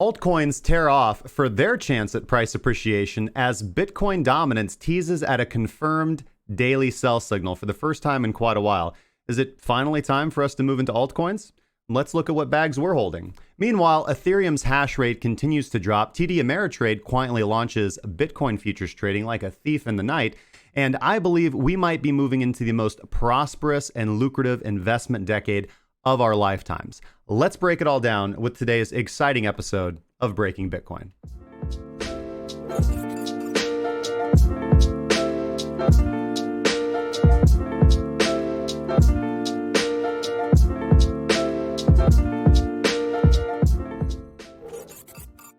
Altcoins tear off for their chance at price appreciation as Bitcoin dominance teases at a confirmed daily sell signal for the first time in quite a while. Is it finally time for us to move into altcoins? Let's look at what bags we're holding. Meanwhile, Ethereum's hash rate continues to drop. TD Ameritrade quietly launches Bitcoin futures trading like a thief in the night. And I believe we might be moving into the most prosperous and lucrative investment decade of our lifetimes. Let's break it all down with today's exciting episode of Breaking Bitcoin.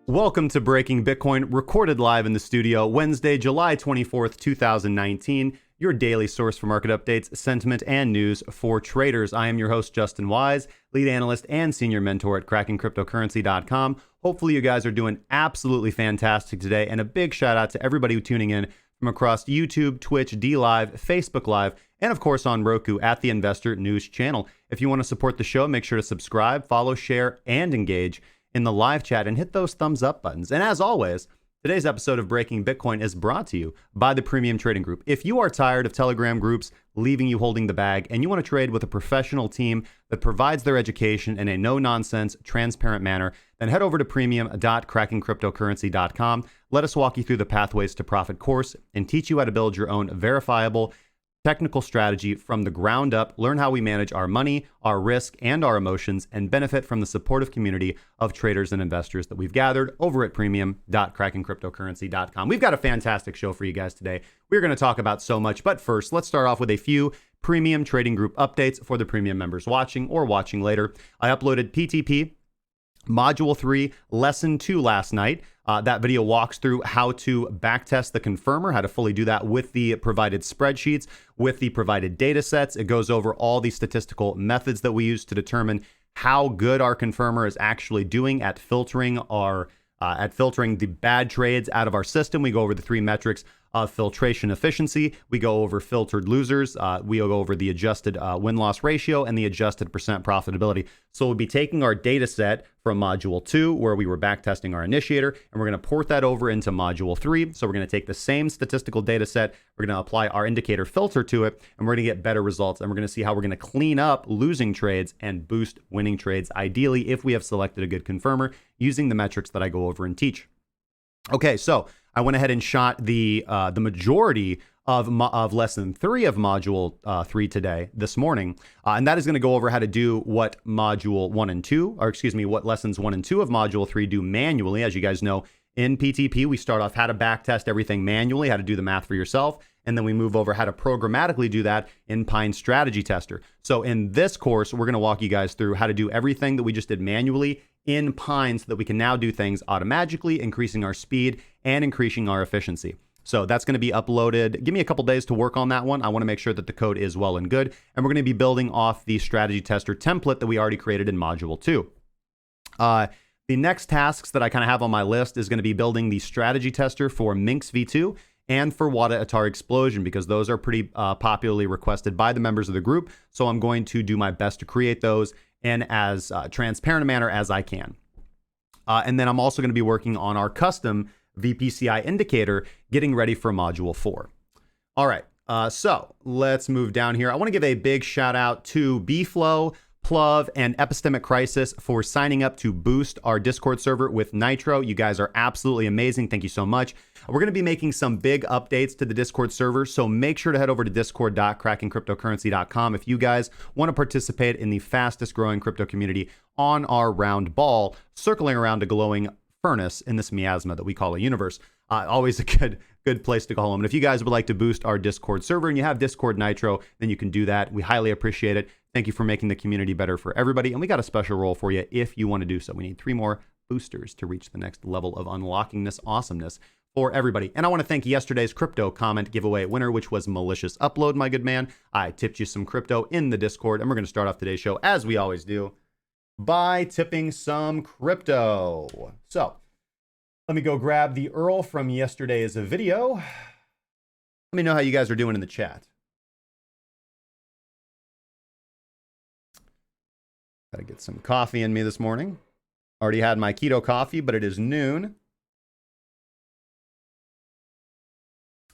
Welcome to Breaking Bitcoin, recorded live in the studio, Wednesday, July 24th, 2019, your daily source for market updates, sentiment, and news for traders. I am your host, Justin Wise, lead analyst and senior mentor at crackingcryptocurrency.com. Hopefully you guys are doing absolutely fantastic today, and a big shout out to everybody tuning in from across YouTube, Twitch, DLive, Facebook Live, and of course on Roku at the Investor News channel. If you want to support the show, make sure to subscribe, follow, share, and engage in the live chat and hit those thumbs up buttons. And as always, today's episode of Breaking Bitcoin is brought to you by the Premium Trading Group. If you are tired of Telegram groups leaving you holding the bag and you want to trade with a professional team that provides their education in a no-nonsense, transparent manner, then head over to premium.crackingcryptocurrency.com. Let us walk you through the Pathways to Profit course and teach you how to build your own verifiable technical strategy from the ground up. Learn how we manage our money, our risk, and our emotions, and benefit from the supportive community of traders and investors that we've gathered over at premium.crackingcryptocurrency.com. We've got a fantastic show for you guys today. We're going to talk about so much, but first, let's start off with a few Premium Trading Group updates for the premium members watching or watching later. I uploaded PTP Module 3 Lesson 2 last night. That video walks through how to backtest the confirmer, how to fully do that with the provided spreadsheets, with the provided data sets. It goes over all the statistical methods that we use to determine how good our confirmer is actually doing at filtering the bad trades out of our system. We go over the three metrics of filtration efficiency. We go over filtered losers. We go over the adjusted win-loss ratio and the adjusted percent profitability. So we'll be taking our data set from Module 2, where we were backtesting our initiator, and we're going to port that over into Module 3. So we're going to take the same statistical data set, we're going to apply our indicator filter to it, and we're going to get better results. And we're going to see how we're going to clean up losing trades and boost winning trades, ideally if we have selected a good confirmer using the metrics that I go over and teach. Okay, so I went ahead and shot the majority of lesson 3 of module 3 this morning, and that is going to go over how to do what module 1 and 2, what lessons 1 and 2 of module 3 do manually. As you guys know, in PTP, we start off how to backtest everything manually, how to do the math for yourself, and then we move over how to programmatically do that in Pine Strategy Tester. So in this course, we're going to walk you guys through how to do everything that we just did manually in Pine so that we can now do things automatically, increasing our speed and increasing our efficiency. So that's going to be uploaded. Give me a couple days to work on that one. I want to make sure that the code is well and good. And we're going to be building off the strategy tester template that we already created in module 2. The next tasks that I kind of have on my list is going to be building the strategy tester for Minx V2 and for Wada Atar Explosion, because those are pretty popularly requested by the members of the group. So I'm going to do my best to create those in as transparent a manner as I can. And then I'm also going to be working on our custom VPCI indicator, getting ready for module 4. All right, so let's move down here. I want to give a big shout out to BFlow, Pluv, and Epistemic Crisis for signing up to boost our Discord server with Nitro. You guys are absolutely amazing. Thank you so much. We're going to be making some big updates to the Discord server, so make sure to head over to discord.crackingcryptocurrency.com if you guys want to participate in the fastest growing crypto community on our round ball, circling around a glowing furnace in this miasma that we call a universe. Always a good place to go home. And if you guys would like to boost our Discord server and you have Discord Nitro, then you can do that. We highly appreciate it. Thank you for making the community better for everybody. And we got a special role for you if you want to do so. We need 3 more boosters to reach the next level of unlocking this awesomeness for everybody. And I want to thank yesterday's crypto comment giveaway winner, which was Malicious Upload, my good man. I tipped you some crypto in the Discord, and we're going to start off today's show, as we always do, by tipping some crypto. So let me go grab the URL from yesterday's video. Let me know how you guys are doing in the chat. Gotta get some coffee in me this morning. Already had my keto coffee, but it is noon.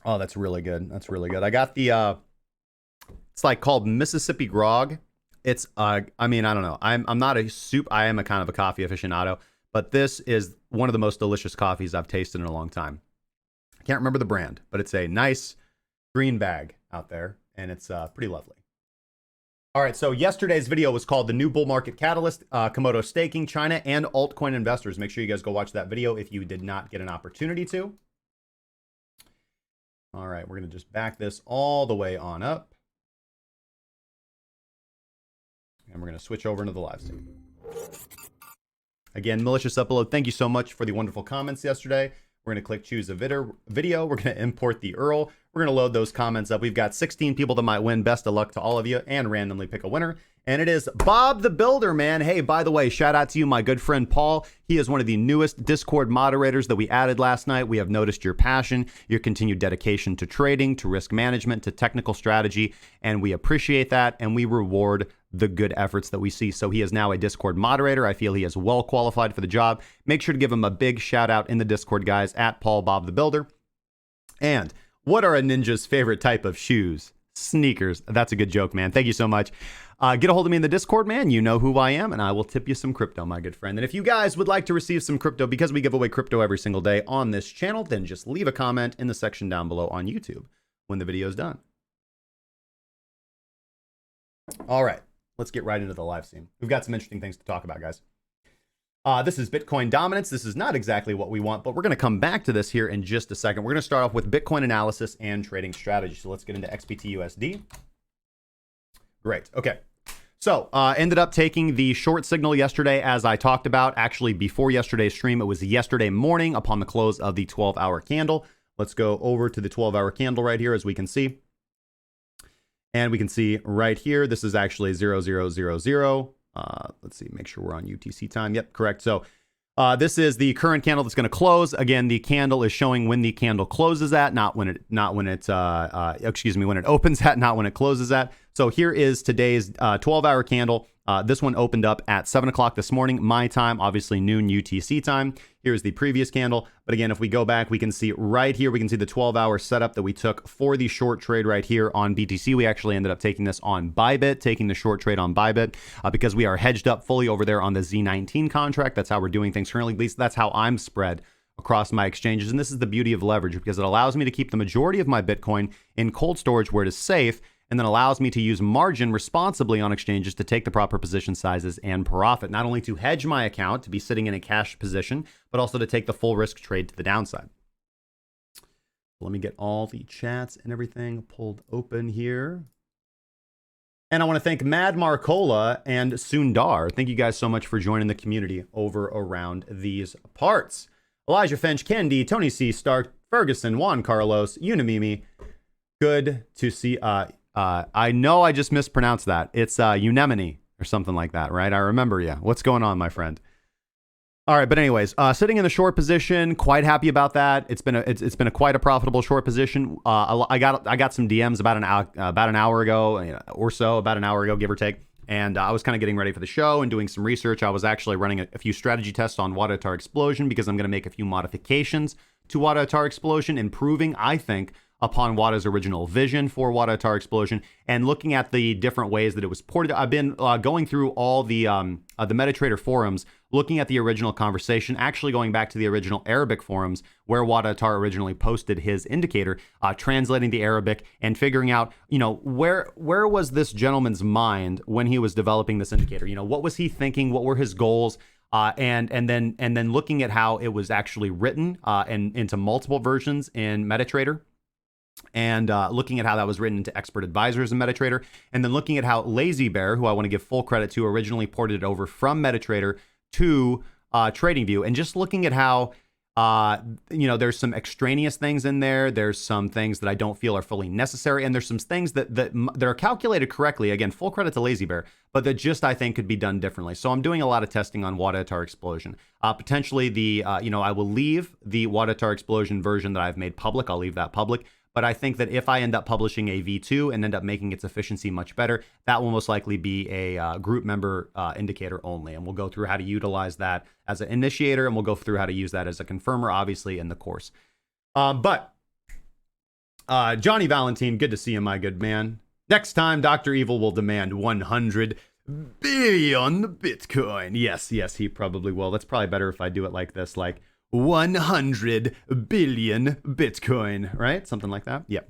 Oh, that's really good. That's really good. I got the, it's like called Mississippi Grog. It's, I mean, I don't know. I'm not a soup. I am a kind of a coffee aficionado, but this is one of the most delicious coffees I've tasted in a long time. I can't remember the brand, but it's a nice green bag out there, and it's pretty lovely. All right, so yesterday's video was called The New Bull Market Catalyst, Komodo Staking, China, and Altcoin Investors. Make sure you guys go watch that video if you did not get an opportunity to. All right, we're going to just back this all the way on up. And we're going to switch over into the live stream. Again, Malicious Upload, thank you so much for the wonderful comments yesterday. We're going to click choose a video. We're going to import the URL. We're going to load those comments up. We've got 16 people that might win. Best of luck to all of you, and randomly pick a winner. And it is Bob the Builder, man. Hey, by the way, shout out to you, my good friend Paul. He is one of the newest Discord moderators that we added last night. We have noticed your passion, your continued dedication to trading, to risk management, to technical strategy, and we appreciate that, and we reward the good efforts that we see. So he is now a Discord moderator. I feel he is well qualified for the job. Make sure to give him a big shout out in the Discord, guys, at Paul Bob the Builder. And what are a ninja's favorite type of shoes? Sneakers. That's a good joke, man. Thank you so much. Get a hold of me in the Discord, man. You know who I am, and I will tip you some crypto, my good friend. And if you guys would like to receive some crypto, because we give away crypto every single day on this channel, then just leave a comment in the section down below on YouTube when the video is done. All right, let's get right into the live stream. We've got some interesting things to talk about, guys. This is Bitcoin dominance. This is not exactly what we want, but we're going to come back to this here in just a second. We're going to start off with Bitcoin analysis and trading strategy. So let's get into XBT-USD. Great. Okay. So ended up taking the short signal yesterday, as I talked about. Actually, before yesterday's stream, it was yesterday morning upon the close of the 12-hour candle. Let's go over to the 12-hour candle right here, as we can see. And we can see right here, this is actually 0000. Let's see, make sure we're on UTC time. Yep, correct. So this is the current candle that's going to close. Again, the candle is showing when the candle closes at, when it opens at, not when it closes at. So here is today's 12-hour candle. This one opened up at 7 o'clock this morning, my time, obviously noon UTC time. Here's the previous candle. But again, if we go back, we can see right here, we can see the 12-hour setup that we took for the short trade right here on BTC. We actually ended up taking this on ByBit, taking the short trade on ByBit because we are hedged up fully over there on the Z19 contract. That's how we're doing things currently. At least that's how I'm spread across my exchanges. And this is the beauty of leverage, because it allows me to keep the majority of my Bitcoin in cold storage where it is safe, and then allows me to use margin responsibly on exchanges to take the proper position sizes and profit, not only to hedge my account, to be sitting in a cash position, but also to take the full risk trade to the downside. Let me get all the chats and everything pulled open here. And I want to thank Mad Marcola and Sundar. Thank you guys so much for joining the community over around these parts. Elijah Finch, Candy, Tony C, Stark, Ferguson, Juan Carlos, Unimimi. Good to see. I know I just mispronounced that. It's Unemone or something like that, right? I remember you. What's going on, my friend? All right, but anyways, sitting in the short position, quite happy about that. It's been quite a profitable short position. I got some DMs about an hour ago or so, about an hour ago, give or take. And I was kind of getting ready for the show and doing some research. I was actually running a few strategy tests on Wadatar Explosion, because I'm going to make a few modifications to Wadatar Explosion, improving, I think, upon Wada's original vision for Wadatar Explosion, and looking at the different ways that it was ported. I've been going through all the MetaTrader forums, looking at the original conversation, actually going back to the original Arabic forums where Wadatar originally posted his indicator, translating the Arabic and figuring out, where was this gentleman's mind when he was developing this indicator? What was he thinking? What were his goals? And then looking at how it was actually written and into multiple versions in MetaTrader. And looking at how that was written into expert advisors in MetaTrader, and then looking at how Lazy Bear, who I want to give full credit to, originally ported it over from MetaTrader to TradingView, and just looking at how there's some extraneous things in there. There's some things that I don't feel are fully necessary, and there's some things that are calculated correctly. Again, full credit to Lazy Bear, but that just I think could be done differently. So I'm doing a lot of testing on Wadatar Explosion. Potentially I will leave the Wadatar Explosion version that I've made public. I'll leave that public. But I think that if I end up publishing a V2 and end up making its efficiency much better, that will most likely be a group member indicator only. And we'll go through how to utilize that as an initiator, and we'll go through how to use that as a confirmer, obviously, in the course. But Johnny Valentine, good to see you, my good man. Next time, Dr. Evil will demand 100 billion Bitcoin. Yes, he probably will. That's probably better if I do it like this, like 100 billion Bitcoin, right? Something like that. Yeah.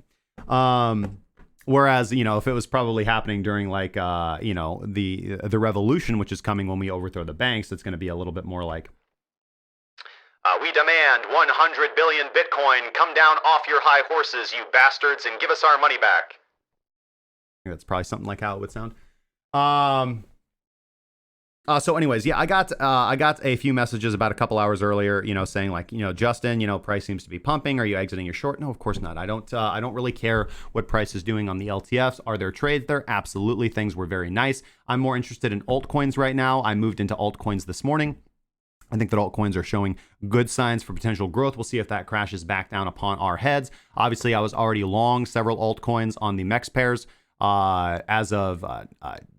Whereas, if it was probably happening during like, the revolution, which is coming when we overthrow the banks, it's going to be a little bit more like, we demand 100 billion Bitcoin. Come down off your high horses, you bastards, and give us our money back. That's probably something like how it would sound. So anyways, yeah, I got a few messages about a couple hours earlier, saying like, Justin, price seems to be pumping. Are you exiting your short? No, of course not. I don't really care what price is doing on the LTFs. Are there trades there? Absolutely. Things were very nice. I'm more interested in altcoins right now. I moved into altcoins this morning. I think that altcoins are showing good signs for potential growth. We'll see if that crashes back down upon our heads. Obviously, I was already long several altcoins on the MEX pairs. As of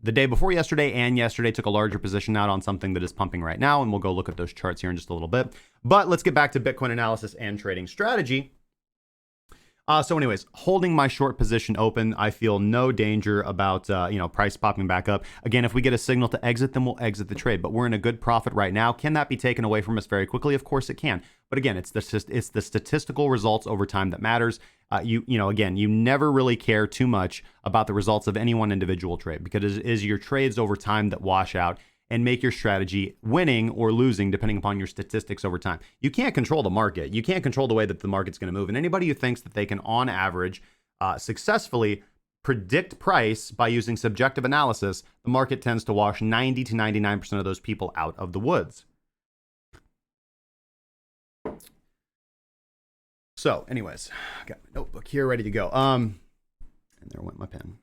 the day before yesterday and yesterday, took a larger position out on something that is pumping right now, and we'll go look at those charts here in just a little bit. But let's get back to Bitcoin analysis and trading strategy. So anyways, holding my short position open, I feel no danger about, price popping back up. Again, if we get a signal to exit, then we'll exit the trade. But we're in a good profit right now. Can that be taken away from us very quickly? Of course it can. But again, it's the statistical results over time that matters. You never really care too much about the results of any one individual trade, because it is your trades over time that wash out and make your strategy winning or losing depending upon your statistics over time. You can't control the market. You can't control the way that the market's going to move. And anybody who thinks that they can, on average, successfully predict price by using subjective analysis, the market tends to wash 90 to 99% of those people out of the woods. So anyways, I got my notebook here ready to go. And there went my pen.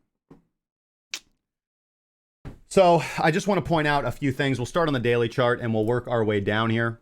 So I just want to point out a few things. We'll start on the daily chart and we'll work our way down here.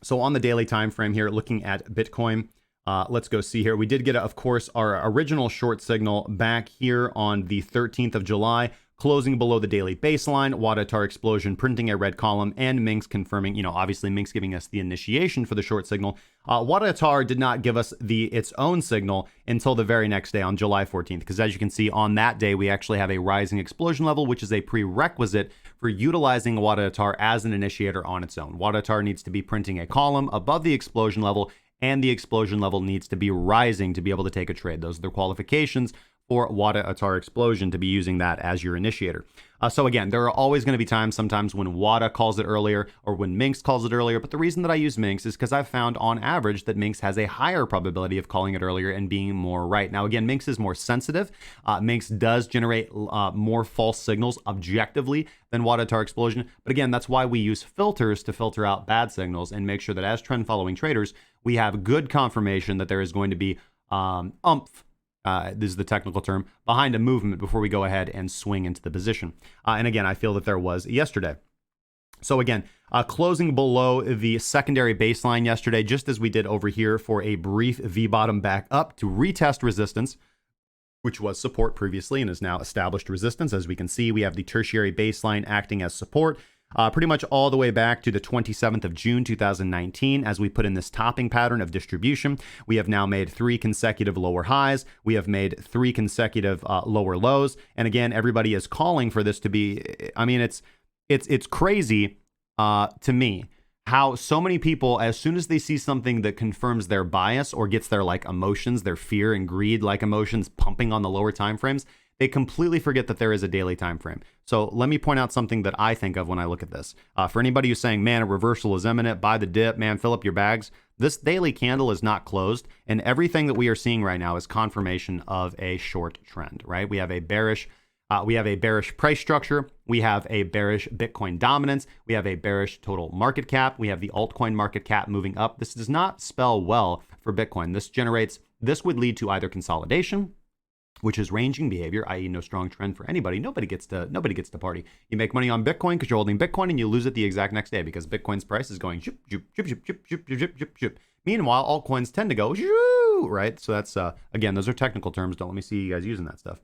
So on the daily time frame here, looking at Bitcoin, let's go see here. We did get, of course, our original short signal back here on the 13th of July, closing below the daily baseline, Wadatar explosion, printing a red column, and Minx confirming, obviously Minx giving us the initiation for the short signal. Wadatar did not give us its own signal until the very next day on July 14th, because as you can see on that day, we actually have a rising explosion level, which is a prerequisite for utilizing Wadatar as an initiator on its own. Wadatar needs to be printing a column above the explosion level, and the explosion level needs to be rising to be able to take a trade. Those are the qualifications for Wadatar explosion to be using that as your initiator. So again, there are always going to be times sometimes when Wada calls it earlier or when Minx calls it earlier. But the reason that I use Minx is because I've found on average that Minx has a higher probability of calling it earlier and being more right. Now, again, Minx is more sensitive. Minx does generate more false signals objectively than Wadatar explosion. But again, that's why we use filters to filter out bad signals and make sure that as trend following traders, we have good confirmation that there is going to be umph. This is the technical term, behind a movement before we go ahead and swing into the position. And again, I feel that there was yesterday. So again, closing below the secondary baseline yesterday, just as we did over here for a brief V-bottom back up to retest resistance, which was support previously and is now established resistance. As we can see, we have the tertiary baseline acting as support. Pretty much all the way back to the 27th of June, 2019, as we put in this topping pattern of distribution. We have now made 3 consecutive lower highs. We have made 3 consecutive lower lows. And again, everybody is calling for this to be, I mean, it's crazy to me how so many people, as soon as they see something that confirms their bias or gets their like emotions, their fear and greed like emotions pumping on the lower time frames, they completely forget that there is a daily time frame. So let me point out something that I think of when I look at this. For anybody who's saying, man, a reversal is imminent, buy the dip, man, fill up your bags. This daily candle is not closed, and everything that we are seeing right now is confirmation of a short trend, right? We have a bearish price structure. We have a bearish Bitcoin dominance. We have a bearish total market cap. We have the altcoin market cap moving up. This does not spell well for Bitcoin. This would lead to either consolidation, which is ranging behavior, i.e. no strong trend for anybody. Nobody gets to party. You make money on Bitcoin because you're holding Bitcoin, and you lose it the exact next day because Bitcoin's price is going zip, zip, zip, zip, zip, zip, zip, zip, zip. Meanwhile, altcoins tend to go woo, right? So that's, again, those are technical terms. Don't let me see you guys using that stuff.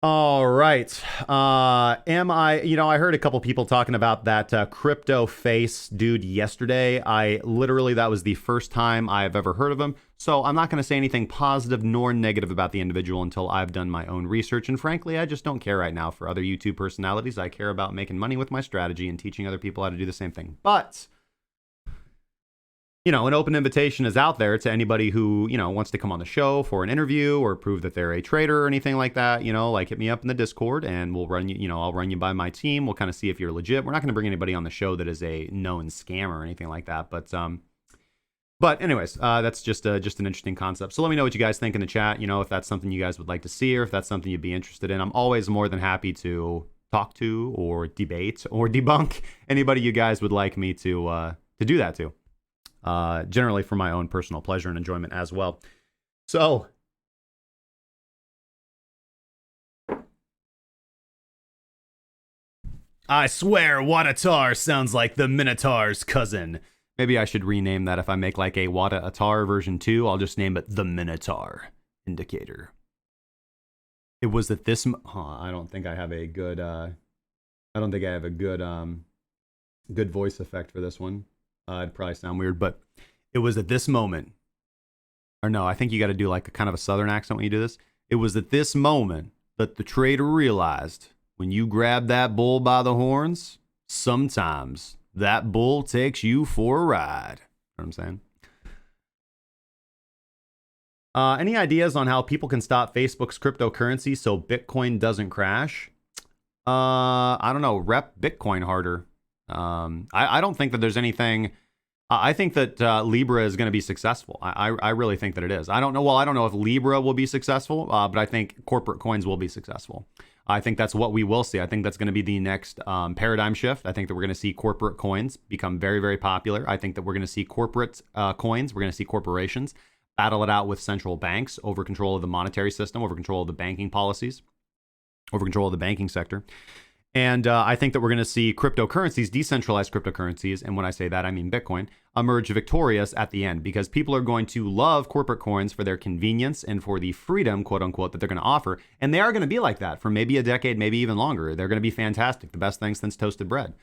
All right. I heard a couple people talking about that crypto face dude yesterday. That was the first time I've ever heard of him. So I'm not going to say anything positive nor negative about the individual until I've done my own research. And frankly, I just don't care right now for other YouTube personalities. I care about making money with my strategy and teaching other people how to do the same thing. But an open invitation is out there to anybody who, wants to come on the show for an interview or prove that they're a trader or anything like that. Hit me up in the Discord and we'll run you, I'll run you by my team. We'll kind of see if you're legit. We're not going to bring anybody on the show that is a known scammer or anything like that. But anyways, that's just an interesting concept. So let me know what you guys think in the chat, if that's something you guys would like to see or if that's something you'd be interested in. I'm always more than happy to talk to or debate or debunk anybody you guys would like me to do that to. Generally for my own personal pleasure and enjoyment as well. So, I swear Wadatar sounds like the Minotaur's cousin. Maybe I should rename that if I make like a Wada Atar version 2. I'll just name it the Minotaur Indicator. It was at this... I don't think I have a good... good voice effect for this one. It'd probably sound weird, but it was at this moment, or no, I think you got to do like a kind of a southern accent when you do this. It was at this moment that the trader realized when you grab that bull by the horns, sometimes that bull takes you for a ride. You know what I'm saying? Any ideas on how people can stop Facebook's cryptocurrency so Bitcoin doesn't crash? I don't know. Rep Bitcoin harder. I don't think that there's anything. I think that Libra is going to be successful. I really think that it is. I don't know. Well, I don't know if Libra will be successful, but I think corporate coins will be successful. I think that's what we will see. I think that's going to be the next paradigm shift. I think that we're going to see corporate coins become very, very popular. I think that we're going to see corporate coins. We're going to see corporations battle it out with central banks over control of the monetary system, over control of the banking policies, over control of the banking sector. And I think that we're going to see cryptocurrencies, decentralized cryptocurrencies, and when I say that, I mean Bitcoin, emerge victorious at the end because people are going to love corporate coins for their convenience and for the freedom, quote unquote, that they're going to offer. And they are going to be like that for maybe a decade, maybe even longer. They're going to be fantastic, the best thing since toasted bread.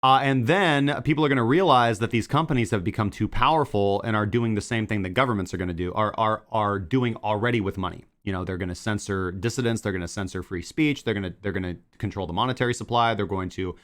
And then people are going to realize that these companies have become too powerful and are doing the same thing that governments are going to do, are doing already with money. They're going to censor dissidents. They're going to censor free speech. They're going to control the monetary supply. They're going to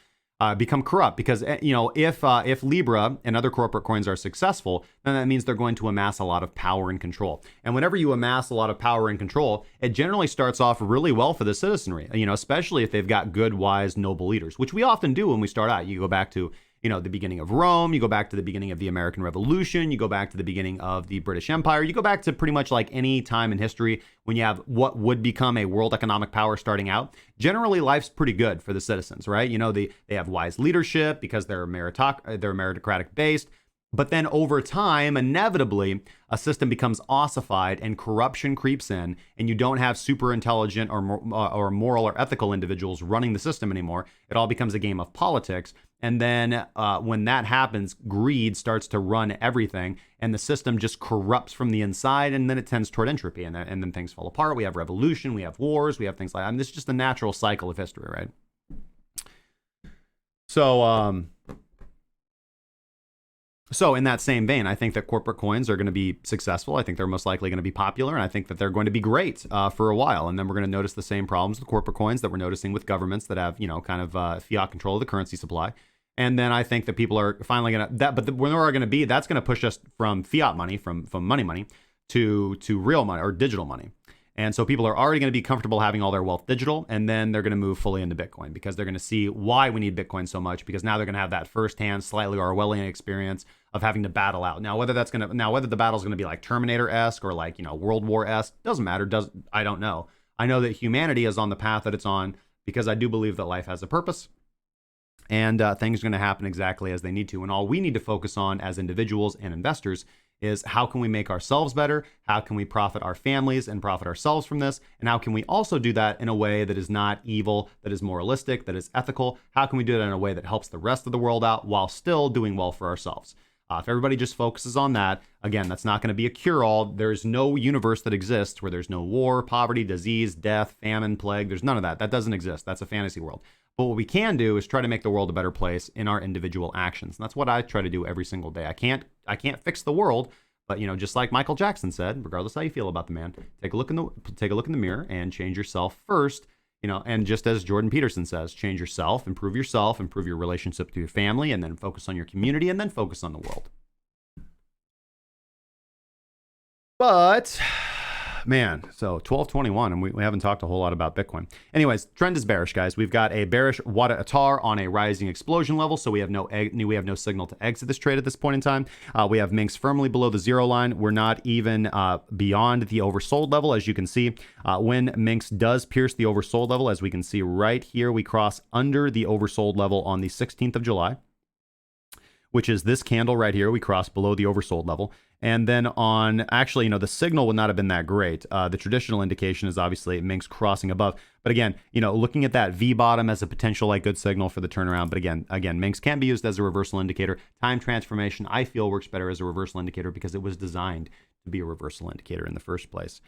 become corrupt because, if Libra and other corporate coins are successful, then that means they're going to amass a lot of power and control. And whenever you amass a lot of power and control, it generally starts off really well for the citizenry, especially if they've got good, wise, noble leaders, which we often do when we start out. You go back to the beginning of Rome, you go back to the beginning of the American Revolution, you go back to the beginning of the British Empire, you go back to pretty much like any time in history when you have what would become a world economic power starting out. Generally, life's pretty good for the citizens, right? They have wise leadership because they're meritocratic based. But then over time, inevitably, a system becomes ossified and corruption creeps in, and you don't have super intelligent or moral or ethical individuals running the system anymore. It all becomes a game of politics. And then when that happens, greed starts to run everything, and the system just corrupts from the inside, and then it tends toward entropy, and then things fall apart. We have revolution, we have wars, we have things like that. This is just the natural cycle of history, right? So in that same vein, I think that corporate coins are going to be successful. I think they're most likely going to be popular, and I think that they're going to be great for a while. And then we're going to notice the same problems with corporate coins that we're noticing with governments that have, kind of fiat control of the currency supply. And then I think that people are finally going to when they're going to be, that's going to push us from fiat money, from money to real money or digital money. And so people are already going to be comfortable having all their wealth digital, and then they're going to move fully into Bitcoin because they're going to see why we need Bitcoin so much, because now they're going to have that firsthand, slightly Orwellian experience of having to battle out. Now, whether the battle's going to be like Terminator-esque or like, World War-esque, doesn't matter. I don't know. I know that humanity is on the path that it's on because I do believe that life has a purpose. And things are going to happen exactly as they need to. And all we need to focus on as individuals and investors is how can we make ourselves better? How can we profit our families and profit ourselves from this? And how can we also do that in a way that is not evil, that is moralistic, that is ethical? How can we do that in a way that helps the rest of the world out while still doing well for ourselves? If everybody just focuses on that, again, that's not going to be a cure-all. There's no universe that exists where there's no war, poverty, disease, death, famine, plague. There's none of that. That doesn't exist. That's a fantasy world. But what we can do is try to make the world a better place in our individual actions. And that's what I try to do every single day. I can't fix the world, but just like Michael Jackson said, regardless how you feel about the man, take a look in the mirror and change yourself first. And just as Jordan Peterson says, change yourself, improve your relationship to your family, and then focus on your community, and then focus on the world. But, man, so 1221, and we haven't talked a whole lot about Bitcoin. Anyways, trend is bearish, guys. We've got a bearish Wada Atar on a rising explosion level, so we have no signal to exit this trade at this point in time. We have Minx firmly below the zero line. We're not even beyond the oversold level, as you can see. When Minx does pierce the oversold level, as we can see right here, we cross under the oversold level on the 16th of July, which is this candle right here. We cross below the oversold level. And then the signal would not have been that great. The traditional indication is obviously Minx crossing above. But again, looking at that V bottom as a potential good signal for the turnaround. But again, Minx can be used as a reversal indicator. Time transformation, I feel, works better as a reversal indicator because it was designed to be a reversal indicator in the first place.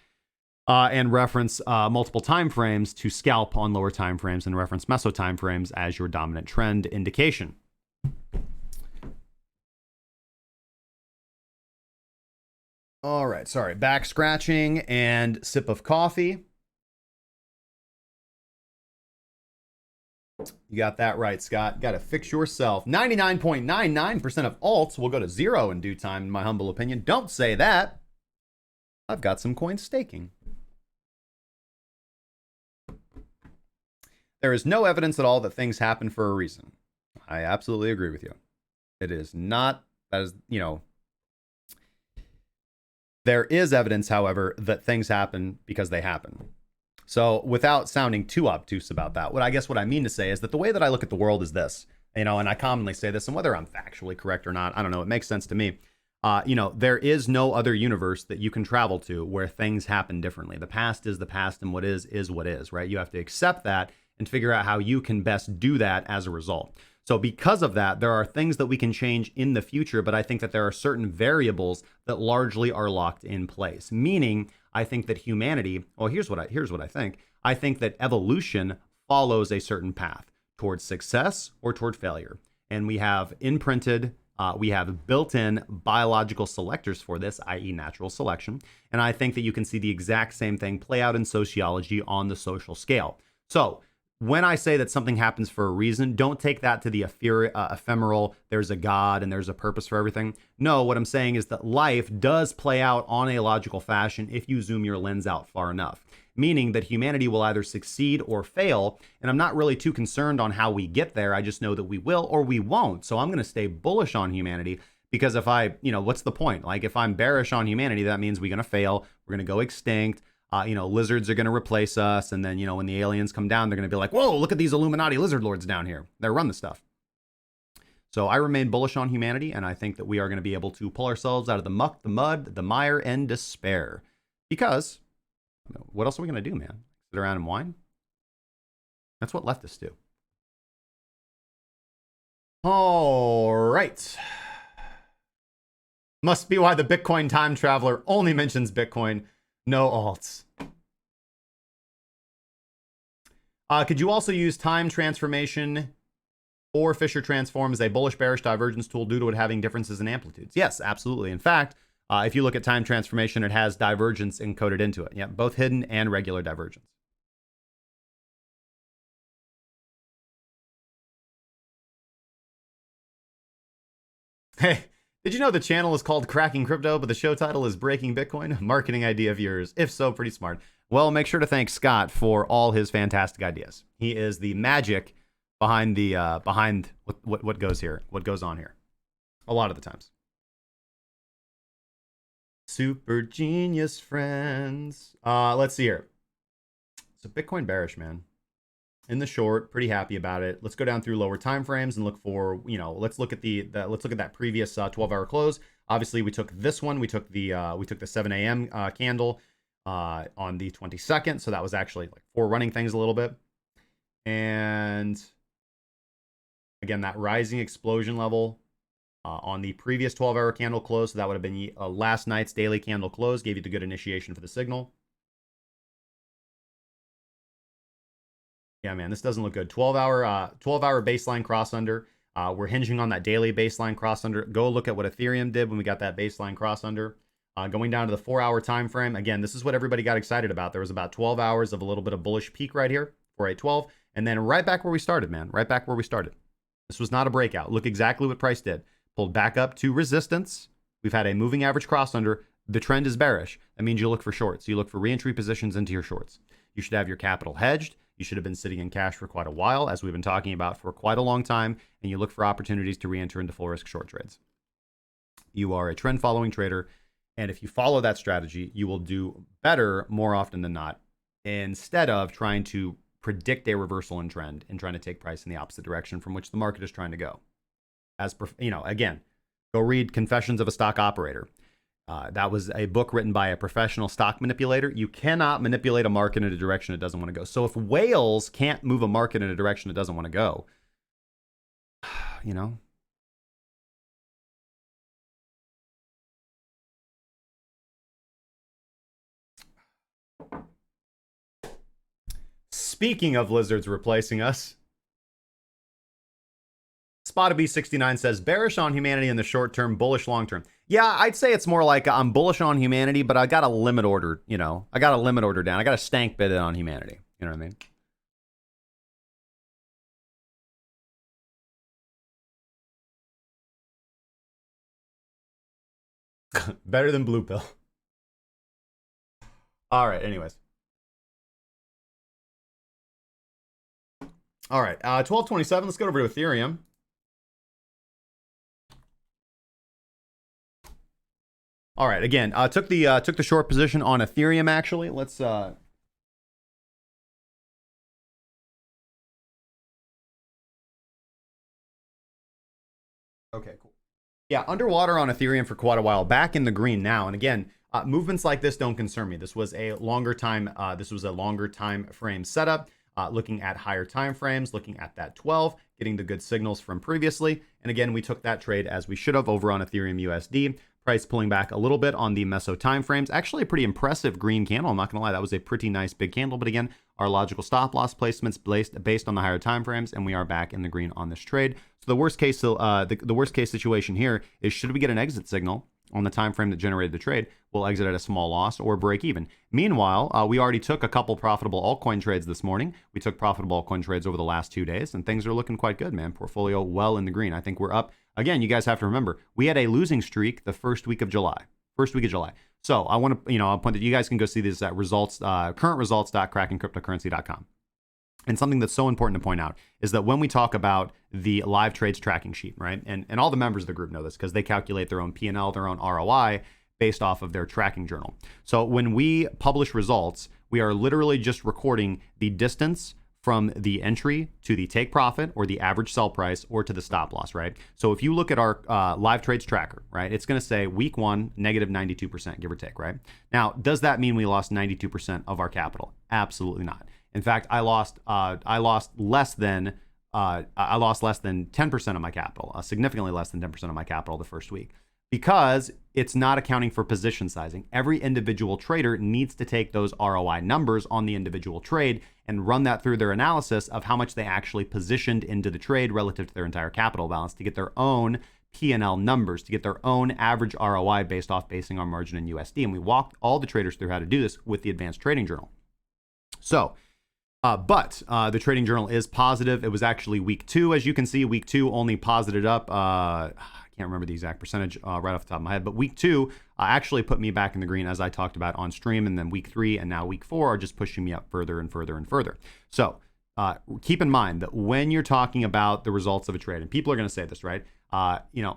And reference multiple time frames to scalp on lower time frames, and reference meso time frames as your dominant trend indication. All right, sorry, back scratching and sip of coffee. You got that right, Scott. Got to fix yourself. 99.99% of alts will go to zero in due time, in my humble opinion. Don't say that. I've got some coin staking. There is no evidence at all that things happen for a reason. I absolutely agree with you. It is not, that is, there is evidence, however, that things happen because they happen. So without sounding too obtuse about that, what I mean to say is that the way that I look at the world is this, and I commonly say this, and whether I'm factually correct or not, I don't know, it makes sense to me. There is no other universe that you can travel to where things happen differently. The past is the past, and what is what is, right? You have to accept that and figure out how you can best do that as a result. So because of that, there are things that we can change in the future, but I think that there are certain variables that largely are locked in place. Meaning, I think that humanity, here's what I think. I think that evolution follows a certain path towards success or toward failure. And we have we have built-in biological selectors for this, i.e. natural selection. And I think that you can see the exact same thing play out in sociology on the social scale. So when I say that something happens for a reason, don't take that to the ephemeral, there's a God and there's a purpose for everything. No, what I'm saying is that life does play out on a logical fashion if you zoom your lens out far enough. Meaning that humanity will either succeed or fail, and I'm not really too concerned on how we get there. I just know that we will or we won't. So I'm going to stay bullish on humanity, because if what's the point? Like, if I'm bearish on humanity, that means we're going to fail, we're going to go extinct. Lizards are going to replace us. And then, when the aliens come down, they're going to be like, whoa, look at these Illuminati lizard lords down here. They run the stuff. So I remain bullish on humanity. And I think that we are going to be able to pull ourselves out of the muck, the mud, the mire, and despair. Because what else are we going to do, man? Sit around and whine? That's what leftists do. All right. Must be why the Bitcoin time traveler only mentions Bitcoin. No alts. Could you also use time transformation or Fisher transform as a bullish bearish divergence tool due to it having differences in amplitudes? Yes, absolutely. In fact, if you look at time transformation, it has divergence encoded into it. Yeah, both hidden and regular divergence. Hey. Did you know the channel is called Cracking Crypto, but the show title is Breaking Bitcoin? Marketing idea of yours. If so, pretty smart. Well, make sure to thank Scott for all his fantastic ideas. He is the magic behind what goes here, what goes on here. A lot of the times. Super genius friends. Let's see here. So Bitcoin bearish, man. In the short, pretty happy about it. Let's go down through lower time frames and look for, let's look at that previous 12-hour close. Obviously, we took this one. We took the 7 a.m. Candle on the 22nd. So that was actually like forerunning things a little bit. And again, that rising explosion level on the previous 12-hour candle close. So that would have been last night's daily candle close, gave you the good initiation for the signal. Yeah, man, this doesn't look good. 12-hour baseline cross under. We're hinging on that daily baseline cross under. Go look at what Ethereum did when we got that baseline cross under. Going down to the 4-hour time frame. Again, this is what everybody got excited about. There was about 12 hours of a little bit of bullish peak right here, 4812, and then right back where we started, man. Right back where we started. This was not a breakout. Look exactly what price did. Pulled back up to resistance. We've had a moving average cross under. The trend is bearish. That means you look for shorts. You look for reentry positions into your shorts. You should have your capital hedged. You should have been sitting in cash for quite a while, as we've been talking about for quite a long time, and you look for opportunities to re-enter into full risk short trades. You are a trend following trader, and if you follow that strategy, you will do better more often than not, instead of trying to predict a reversal in trend and trying to take price in the opposite direction from which the market is trying to go. Again, go read Confessions of a Stock Operator. That was a book written by a professional stock manipulator. You cannot manipulate a market in a direction it doesn't want to go. So if whales can't move a market in a direction it doesn't want to go, Speaking of lizards replacing us, Spottabee69 says, bearish on humanity in the short term, bullish long term. Yeah, I'd say it's more like I'm bullish on humanity, but I got a limit order, I got a limit order down. I got a stank bid on humanity. You know what I mean? Better than blue pill. All right, anyways. All right, 1227, let's go over to Ethereum. All right, again, took the short position on Ethereum, actually. Let's okay, cool. Yeah, underwater on Ethereum for quite a while, back in the green now. And again, movements like this don't concern me. This was a longer time frame setup, looking at higher time frames, looking at that 12, getting the good signals from previously. And again, we took that trade as we should have over on Ethereum USD. Price pulling back a little bit on the meso time frames. Actually a pretty impressive green candle. I'm not gonna lie, that was a pretty nice big candle. But again, our logical stop loss placements based on the higher time frames, and we are back in the green on this trade. So the worst case, the worst case situation here is, should we get an exit signal on the time frame that generated the trade, we'll exit at a small loss or break even. Meanwhile, we already took a couple profitable altcoin trades this morning. We took profitable altcoin trades over the last 2 days, and things are looking quite good, man. Portfolio well in the green. I think we're up. Again, you guys have to remember, we had a losing streak the first week of July. So I want to, I'll point that you guys can go see this at currentresults.krakencryptocurrency.com. And something that's so important to point out is that when we talk about the live trades tracking sheet, right? And all the members of the group know this because they calculate their own P&L, their own ROI based off of their tracking journal. So when we publish results, we are literally just recording the distance from the entry to the take profit or the average sell price or to the stop loss, right? So if you look at our live trades tracker, right, it's going to say week 1, negative 92%, give or take, right? Now, does that mean we lost 92% of our capital? Absolutely not. In fact, I lost less than 10% of my capital, significantly less than 10% of my capital the first week, because it's not accounting for position sizing. Every individual trader needs to take those ROI numbers on the individual trade and run that through their analysis of how much they actually positioned into the trade relative to their entire capital balance to get their own P&L numbers, to get their own average ROI basing our margin in USD. And we walked all the traders through how to do this with the Advanced Trading Journal. So, but the trading journal is positive. It was actually week 2, as you can see. Week 2 only posited up. I can't remember the exact percentage right off the top of my head, but week 2 actually put me back in the green, as I talked about on stream. And then week 3 and now week 4 are just pushing me up further and further and further. So keep in mind that when you're talking about the results of a trade, and people are going to say this, right?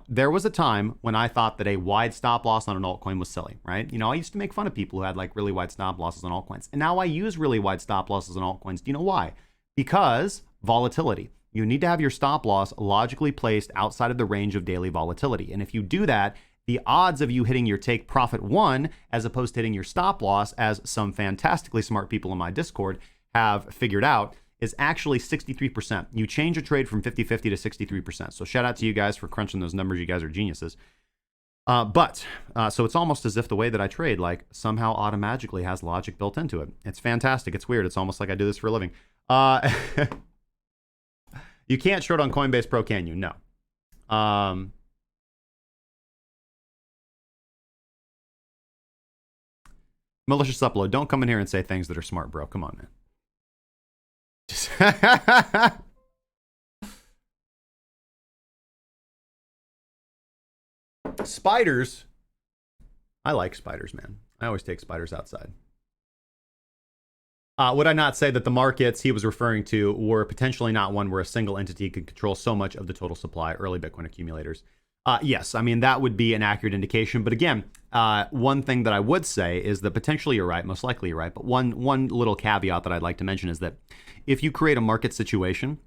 There was a time when I thought that a wide stop loss on an altcoin was silly, right? I used to make fun of people who had like really wide stop losses on altcoins. And now I use really wide stop losses on altcoins. Do you know why? Because volatility. You need to have your stop loss logically placed outside of the range of daily volatility. And if you do that, the odds of you hitting your take profit 1 as opposed to hitting your stop loss, as some fantastically smart people in my Discord have figured out, is actually 63%. You change a trade from 50-50 to 63%. So shout out to you guys for crunching those numbers. You guys are geniuses. So it's almost as if the way that I trade, like, somehow automatically has logic built into it. It's fantastic. It's weird. It's almost like I do this for a living. You can't short on Coinbase Pro, can you? No. Malicious upload. Don't come in here and say things that are smart, bro. Come on, man. Spiders. I like spiders, man. I always take spiders outside. Would I not say that the markets he was referring to were potentially not one where a single entity could control so much of the total supply, early Bitcoin accumulators? Yes, I mean, that would be an accurate indication. But again, one thing that I would say is that potentially you're right, most likely you're right. But one little caveat that I'd like to mention is that if you create a market situation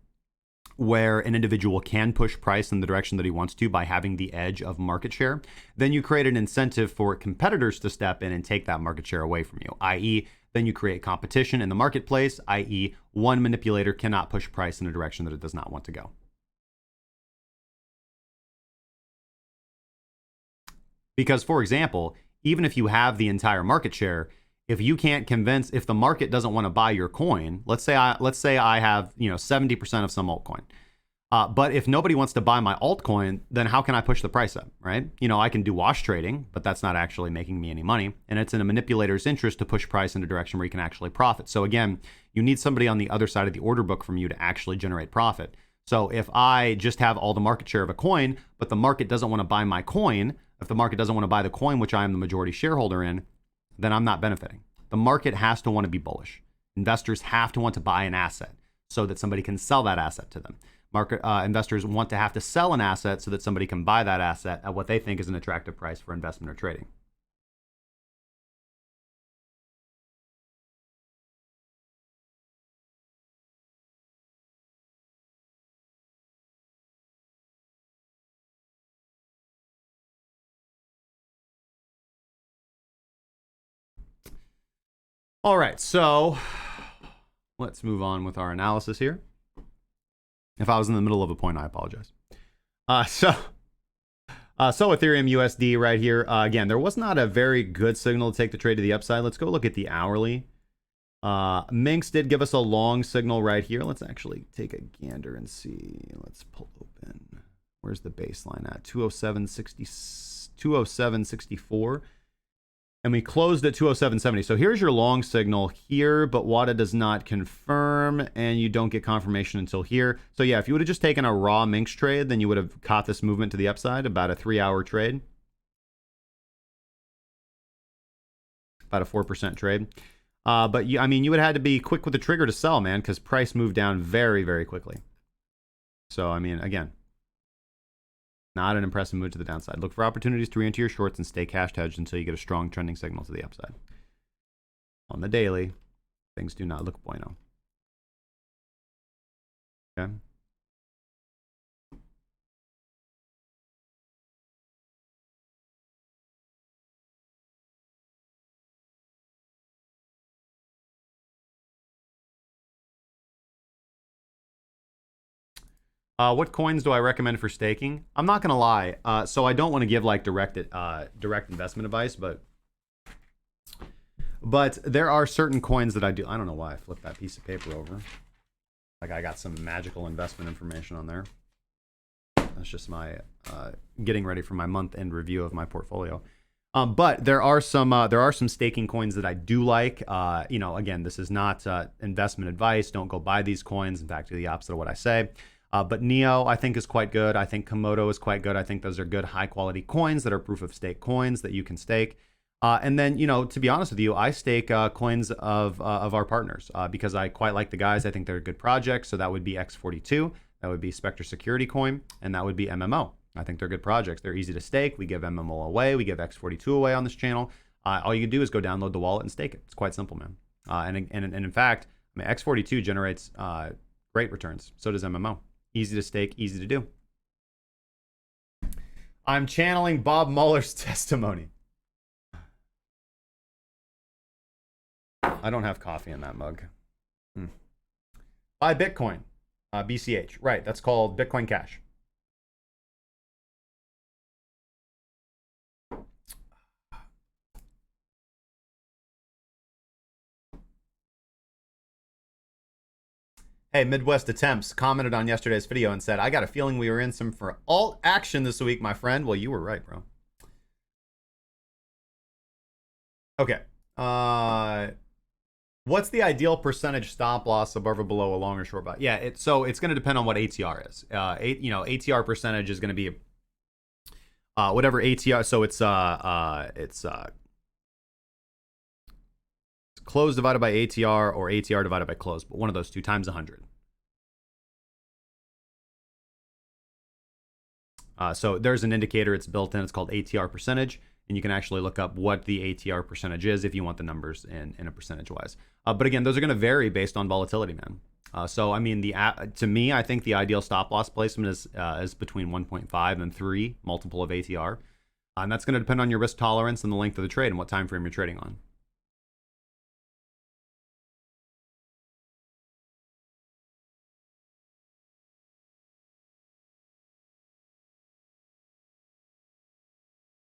where an individual can push price in the direction that he wants to by having the edge of market share, then you create an incentive for competitors to step in and take that market share away from you, i.e., then you create competition in the marketplace, i.e., one manipulator cannot push price in a direction that it does not want to go. Because, for example, even if you have the entire market share, if you can't convince, if the market doesn't want to buy your coin, let's say I have 70% of some altcoin, but if nobody wants to buy my altcoin, then how can I push the price up, right? I can do wash trading, but that's not actually making me any money, and it's in a manipulator's interest to push price in a direction where you can actually profit. So again, you need somebody on the other side of the order book from you to actually generate profit. So if I just have all the market share of a coin, but the market doesn't want to buy my coin, if the market doesn't want to buy the coin which I am the majority shareholder in, then I'm not benefiting. The market has to want to be bullish. Investors have to want to buy an asset so that somebody can sell that asset to them. Market investors want to have to sell an asset so that somebody can buy that asset at what they think is an attractive price for investment or trading. All right, so let's move on with our analysis here. If I was in the middle of a point, I apologize. So Ethereum USD right here. Again, there was not a very good signal to take the trade to the upside. Let's go look at the hourly. Minx did give us a long signal right here. Let's actually take a gander and see. Let's pull open. Where's the baseline at? 207.64. And we closed at 207.70. So here's your long signal here, but WADA does not confirm, and you don't get confirmation until here. So yeah, if you would have just taken a raw Minx trade, then you would have caught this movement to the upside, about a 3-hour trade. About a 4% trade. But you would have had to be quick with the trigger to sell, man, because price moved down very, very quickly. So, I mean, again, not an impressive move to the downside. Look for opportunities to re-enter your shorts and stay cash hedged until you get a strong trending signal to the upside. On the daily, things do not look bueno. Okay. What coins do I recommend for staking? I'm not gonna lie, so I don't want to give like direct investment advice, but there are certain coins that I do. I don't know why I flipped that piece of paper over. Like I got some magical investment information on there. That's just my getting ready for my month-end review of my portfolio. But there are some staking coins that I do like. Again, this is not investment advice. Don't go buy these coins. In fact, the opposite of what I say. But Neo, I think, is quite good. I think Komodo is quite good. I think those are good, high-quality coins that are proof-of-stake coins that you can stake. And then, to be honest with you, I stake coins of our partners because I quite like the guys. I think they're good projects. So that would be X42, that would be Spectre Security Coin, and that would be MMO. I think they're good projects. They're easy to stake. We give MMO away. We give X42 away on this channel. All you can do is go download the wallet and stake it. It's quite simple, man. And in fact, X42 generates great returns. So does MMO. Easy to stake, easy to do. I'm channeling Bob Mueller's testimony. I don't have coffee in that mug. Buy Bitcoin, BCH. Right, that's called Bitcoin Cash. Hey, Midwest Attempts commented on yesterday's video and said, I got a feeling we were in some for alt action this week, my friend. Well, you were right, bro. Okay. What's the ideal percentage stop loss above or below a long or short buy? Yeah, so it's going to depend on what ATR is. ATR percentage is going to be whatever ATR. So it's close divided by ATR or ATR divided by close, but one of those two times 100. So there's an indicator, it's built in, it's called ATR percentage, and you can actually look up what the ATR percentage is if you want the numbers in a percentage wise. But again, those are going to vary based on volatility, man. So I mean, to me, I think the ideal stop loss placement is between 1.5 and 3 multiple of ATR, and that's going to depend on your risk tolerance and the length of the trade and what time frame you're trading on.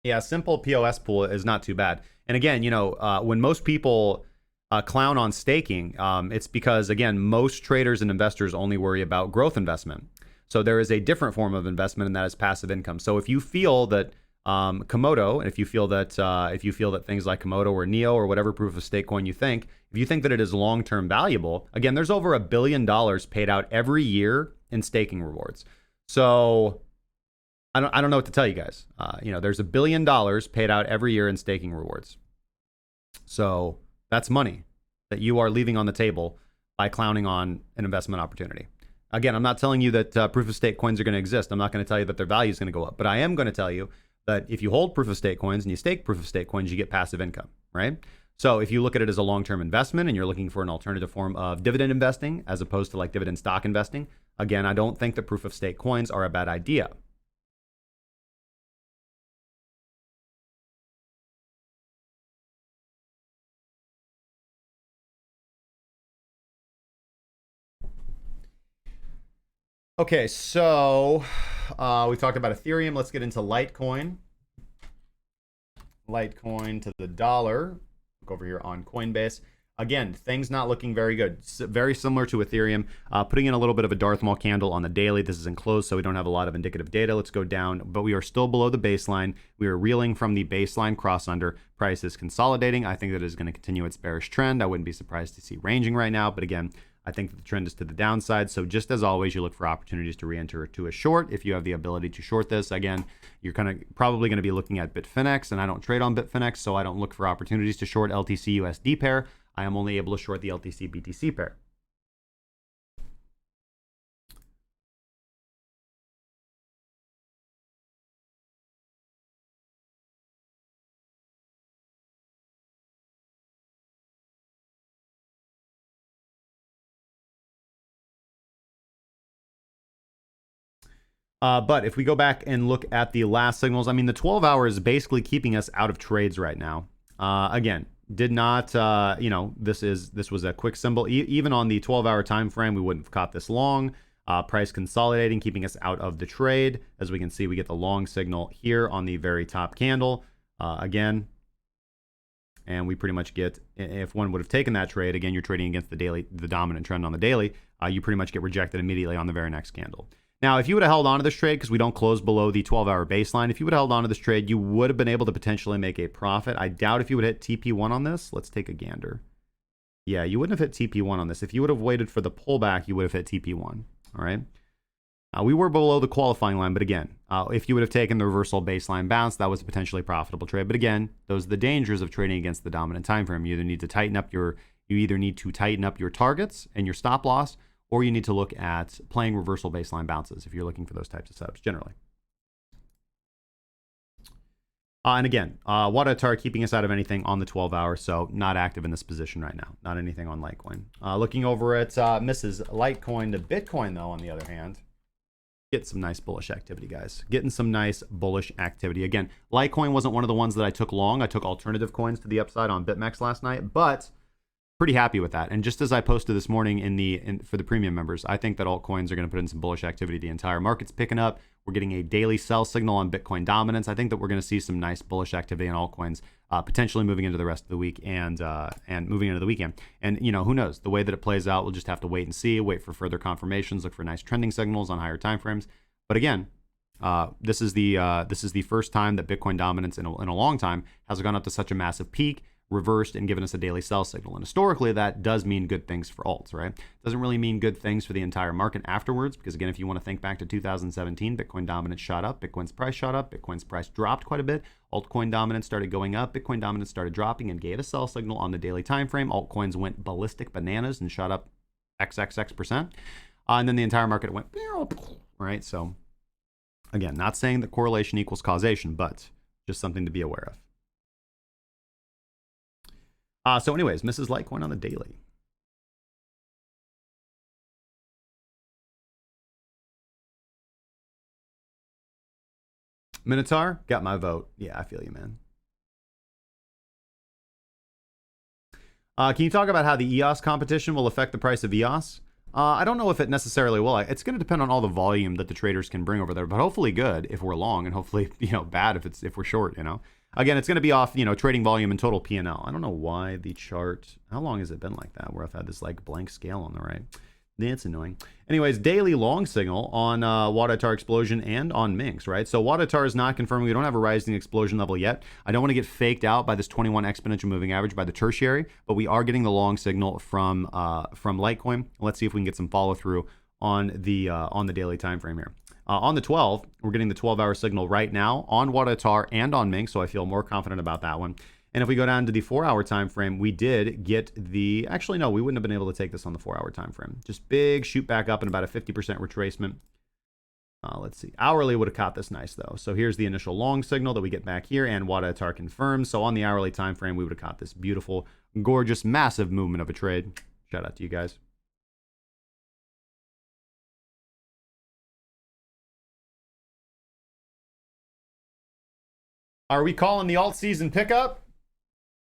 Yeah, simple POS pool is not too bad. And again, when most people clown on staking, it's because, again, most traders and investors only worry about growth investment. So there is a different form of investment, and that is passive income. So if you feel that Komodo, and if you feel that things like Komodo or Neo or whatever proof of stake coin you think, if you think that it is long-term valuable, again, there's over $1 billion paid out every year in staking rewards. So I don't know what to tell you guys. There's $1 billion paid out every year in staking rewards. So that's money that you are leaving on the table by clowning on an investment opportunity. Again, I'm not telling you that proof of stake coins are going to exist. I'm not going to tell you that their value is going to go up, but I am going to tell you that if you hold proof of stake coins and you stake proof of stake coins, you get passive income, right? So if you look at it as a long-term investment and you're looking for an alternative form of dividend investing as opposed to like dividend stock investing, again, I don't think that proof of stake coins are a bad idea. Okay, so we talked about Ethereum. Let's get into Litecoin. Litecoin to the dollar. Look over here on Coinbase. Again, things not looking very good. Very similar to Ethereum. Putting in a little bit of a Darth Maul candle on the daily. This is enclosed, so we don't have a lot of indicative data. Let's go down, but we are still below the baseline. We are reeling from the baseline cross under. Price is consolidating. I think that is going to continue its bearish trend. I wouldn't be surprised to see ranging right now, but again, I think that the trend is to the downside. So just as always, you look for opportunities to re-enter to a short. If you have the ability to short this, again, you're probably going to be looking at Bitfinex, and I don't trade on Bitfinex, so I don't look for opportunities to short LTC USD pair. I am only able to short the LTC BTC pair. But if we go back and look at the last signals, I mean, the 12 hour is basically keeping us out of trades right now. Again, did not, this was a quick symbol. Even on the 12-hour time frame, we wouldn't have caught this long. Price consolidating, keeping us out of the trade. As we can see, we get the long signal here on the very top candle. Again, and we pretty much get, if one would have taken that trade, again, you're trading against the dominant trend on the daily, you pretty much get rejected immediately on the very next candle. Now, if you would have held on to this trade, because we don't close below the 12-hour baseline, if you would have held on to this trade, you would have been able to potentially make a profit. I doubt if you would hit TP1 on this. Let's take a gander. Yeah, you wouldn't have hit TP1 on this. If you would have waited for the pullback, you would have hit TP1. All right. We were below the qualifying line, but again, if you would have taken the reversal baseline bounce, that was a potentially profitable trade. But again, those are the dangers of trading against the dominant time frame. You either need to tighten up your targets and your stop loss, or you need to look at playing reversal baseline bounces if you're looking for those types of setups generally. And again, Wadatar keeping us out of anything on the 12-hour, so not active in this position right now. Not anything on Litecoin. Looking over at Mrs. Litecoin to Bitcoin, though, on the other hand, get some nice bullish activity, guys. Getting some nice bullish activity. Again, Litecoin wasn't one of the ones that I took long. I took alternative coins to the upside on BitMEX last night, but pretty happy with that. And just as I posted this morning for the premium members, I think that altcoins are going to put in some bullish activity. The entire market's picking up. We're getting a daily sell signal on Bitcoin dominance. I think that we're going to see some nice bullish activity on altcoins, potentially moving into the rest of the week and moving into the weekend. And who knows? The way that it plays out, we'll just have to wait and see. Wait for further confirmations. Look for nice trending signals on higher timeframes. But again, this is the first time that Bitcoin dominance in a long time has gone up to such a massive peak, reversed, and given us a daily sell signal. And historically, that does mean good things for alts, right? It doesn't really mean good things for the entire market afterwards, because again, if you want to think back to 2017, Bitcoin dominance shot up, Bitcoin's price shot up, Bitcoin's price dropped quite a bit, altcoin dominance started going up, Bitcoin dominance started dropping and gave a sell signal on the daily time frame. Altcoins went ballistic bananas and shot up XXX%. And then the entire market went, right? So again, not saying that correlation equals causation, but just something to be aware of. So anyways, Mrs. Litecoin on the daily. Minotaur, got my vote. Yeah, I feel you, man. Can you talk about how the EOS competition will affect the price of EOS? I don't know if it necessarily will. It's going to depend on all the volume that the traders can bring over there, but hopefully good if we're long, and hopefully bad if we're short. Again, it's going to be off, trading volume and total P&L. I don't know why the chart, how long has it been like that, where I've had this like blank scale on the right? That's annoying. Anyways, daily long signal on Wadatar Explosion and on Minx, right? So Wadatar is not confirming. We don't have a rising explosion level yet. I don't want to get faked out by this 21 exponential moving average by the tertiary, but we are getting the long signal from Litecoin. Let's see if we can get some follow through on the daily time frame here. On the 12, we're getting the 12-hour signal right now on Wadatar and on Minx, so I feel more confident about that one. And if we go down to the 4-hour time frame, we did get the... Actually, no, we wouldn't have been able to take this on the 4-hour time frame. Just big shoot back up and about a 50% retracement. Let's see. Hourly would have caught this nice, though. So here's the initial long signal that we get back here, and Wadatar confirms. So on the hourly time frame, we would have caught this beautiful, gorgeous, massive movement of a trade. Shout out to you guys. Are we calling the alt season pickup?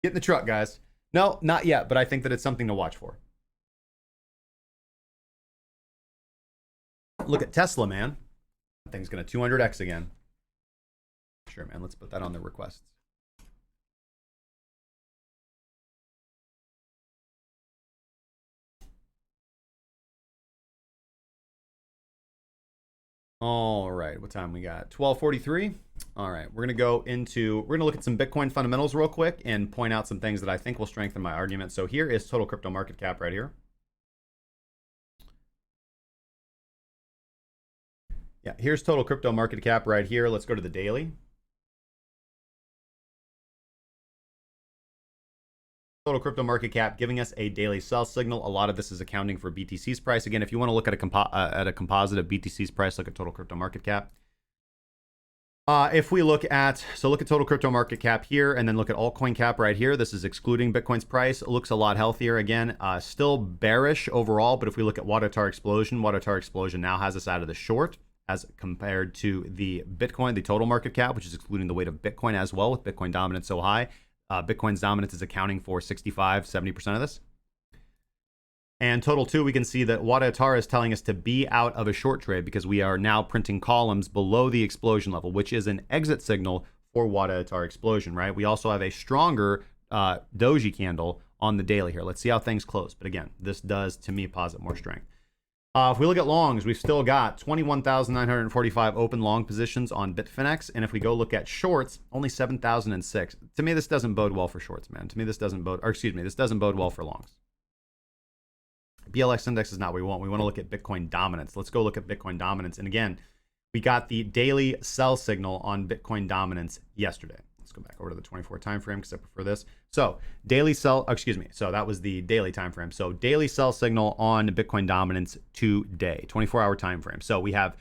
Get in the truck, guys. No, not yet, but I think that it's something to watch for. Look at Tesla, man. That thing's going to 200x again. Sure, man. Let's put that on the requests. All right, what time we got? 12:43. All right, we're gonna look at some Bitcoin fundamentals real quick and point out some things that I think will strengthen my argument. So here is total crypto market cap right here. Yeah, here's total crypto market cap right here. Let's go to the daily. Total crypto market cap giving us a daily sell signal. A lot of this is accounting for BTC's price. Again, if you want to look at a composite of BTC's price, look at total crypto market cap. If we look at total crypto market cap here, and then look at altcoin cap right here. This is excluding Bitcoin's price. It looks a lot healthier. Again, still bearish overall, but if we look at Wadatar Explosion now has us out of the short as compared to the Bitcoin, the total market cap, which is excluding the weight of Bitcoin as well, with Bitcoin dominance so high. Bitcoin's dominance is accounting for 65-70% of this. And total 2, we can see that Wadatar is telling us to be out of a short trade because we are now printing columns below the explosion level, which is an exit signal for Wadatar Explosion, right? We also have a stronger doji candle on the daily here. Let's see how things close. But again, this does, to me, posit more strength. If we look at longs, we've still got 21,945 open long positions on Bitfinex. And if we go look at shorts, only 7,006. To me, this doesn't bode well for shorts, man. To me, this doesn't bode well for longs. BLX index is not what we want. We want to look at Bitcoin dominance. Let's go look at Bitcoin dominance. And again, we got the daily sell signal on Bitcoin dominance yesterday. Let's go back over to the 24 time frame because I prefer this. So daily sell, so that was the daily time frame. So daily sell signal on Bitcoin dominance today, 24-hour time frame. So we have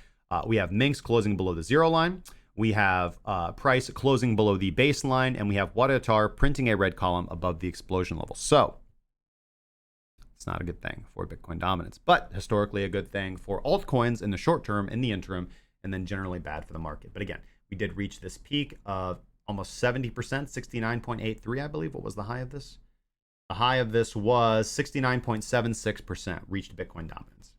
Minx closing below the 0 line. We have price closing below the baseline, and we have Wadatar printing a red column above the explosion level. So it's not a good thing for Bitcoin dominance, but historically a good thing for altcoins in the short term, in the interim, and then generally bad for the market. But again, we did reach this peak of almost 70%, 69.83, I believe. What was the high of this? The high of this was 69.76%, reached Bitcoin dominance.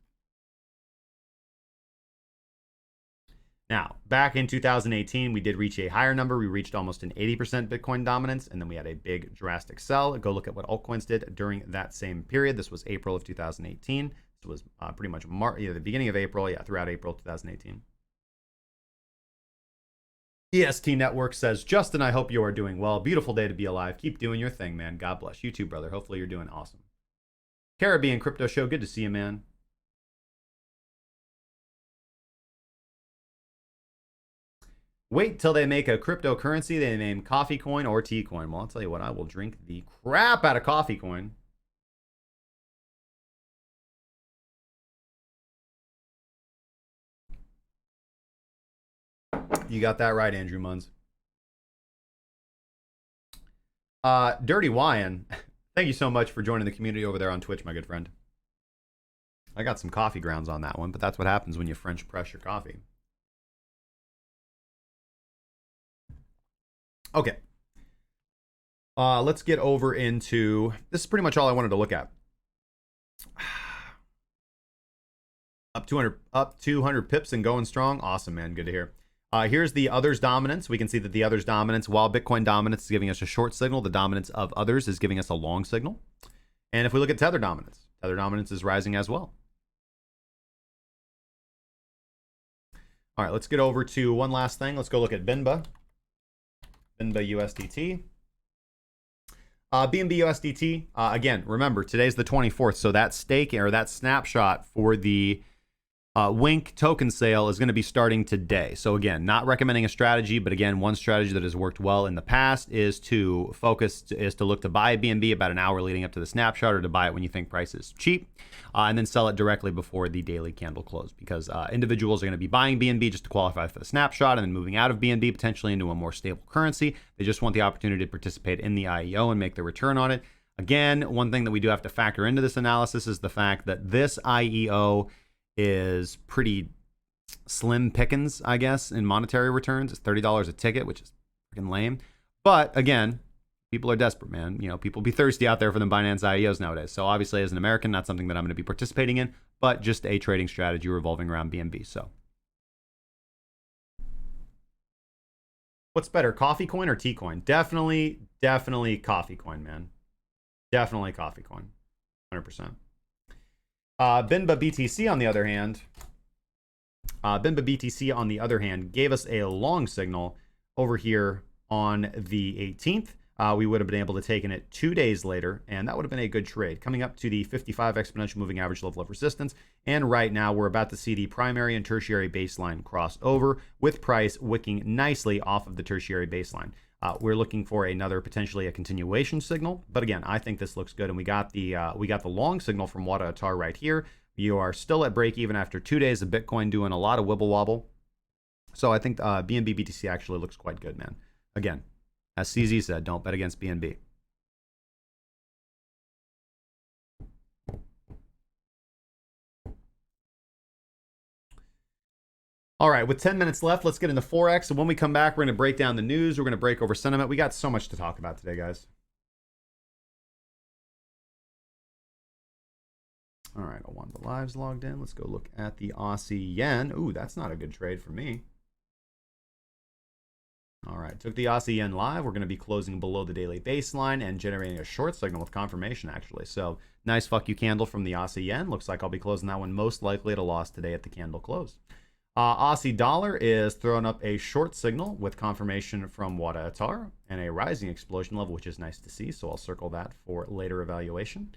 Now, back in 2018, we did reach a higher number. We reached almost an 80% Bitcoin dominance, and then we had a big drastic sell. Go look at what altcoins did during that same period. This was April of 2018. This was pretty much the beginning of April, throughout April 2018. EST Network says, Justin, I hope you are doing well. Beautiful day to be alive. Keep doing your thing, man. God bless. You too, brother. Hopefully you're doing awesome. Caribbean Crypto Show, good to see you, man. Wait till they make a cryptocurrency they name Coffee Coin or Tea Coin. Well, I'll tell you what, I will drink the crap out of Coffee Coin. You got that right, Andrew Munns. Dirty Wyan, thank you so much for joining the community over there on Twitch, my good friend. I got some coffee grounds on that one, but that's what happens when you French press your coffee. Okay. Let's get over into, this is pretty much all I wanted to look at. Up 200 pips and going strong. Awesome, man. Good to hear. Here's the others dominance. We can see that the others dominance, while Bitcoin dominance is giving us a short signal, the dominance of others is giving us a long signal. And if we look at Tether dominance is rising as well. All right, let's get over to one last thing. Let's go look at BNB USDT. BNB USDT, again, remember, today's the 24th, so that stake or that snapshot for the Wink token sale is going to be starting today. So again, not recommending a strategy, but again, one strategy that has worked well in the past is to look to buy BNB about an hour leading up to the snapshot, or to buy it when you think price is cheap, and then sell it directly before the daily candle close, because individuals are going to be buying BNB just to qualify for the snapshot and then moving out of BNB potentially into a more stable currency. They just want the opportunity to participate in the IEO and make their return on it. Again, one thing that we do have to factor into this analysis is the fact that this IEO is pretty slim pickings, I guess, in monetary returns. It's $30 a ticket, which is freaking lame. But again, people are desperate, man. You know, people be thirsty out there for them Binance IEOs nowadays. So obviously, as an American, not something that I'm going to be participating in, but just a trading strategy revolving around BNB. So what's better, Coffee Coin or Tea Coin? Definitely Coffee Coin, man. Definitely Coffee Coin. 100%. BNB BTC on the other hand, gave us a long signal over here on the 18th. We would have been able to take in it 2 days later, and that would have been a good trade. Coming up to the 55 exponential moving average level of resistance, and right now we're about to see the primary and tertiary baseline cross over, with price wicking nicely off of the tertiary baseline. We're looking for potentially a continuation signal, but again, I think this looks good, and we got the long signal from Wada Atar right here. You are still at break even after 2 days of Bitcoin doing a lot of wibble wobble, so I think BNB BTC actually looks quite good, man. Again, as CZ said, don't bet against BNB. All right, with 10 minutes left, let's get into Forex. And when we come back, we're going to break down the news. We're going to break over sentiment. We got so much to talk about today, guys. All right, I want the lives logged in. Let's go look at the Aussie yen. Ooh, that's not a good trade for me. All right, took the Aussie yen live. We're going to be closing below the daily baseline and generating a short signal with confirmation, actually. So nice fuck you candle from the Aussie yen. Looks like I'll be closing that one most likely at a loss today at the candle close. Aussie dollar is throwing up a short signal with confirmation from Wada Atar and a rising explosion level, which is nice to see. So I'll circle that for later evaluation.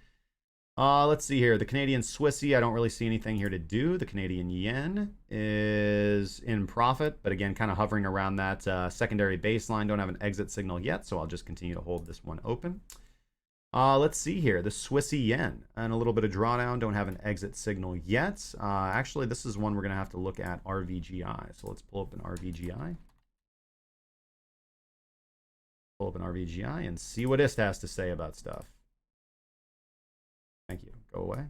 Let's see here. The Canadian Swissy, I don't really see anything here to do. The Canadian yen is in profit, but again, kind of hovering around that secondary baseline. Don't have an exit signal yet, so I'll just continue to hold this one open. Let's see here. The Swissy yen and a little bit of drawdown. Don't have an exit signal yet. Actually, this is one we're going to have to look at RVGI. So let's pull up an RVGI. Pull up an RVGI and see what IST has to say about stuff. Thank you. Go away.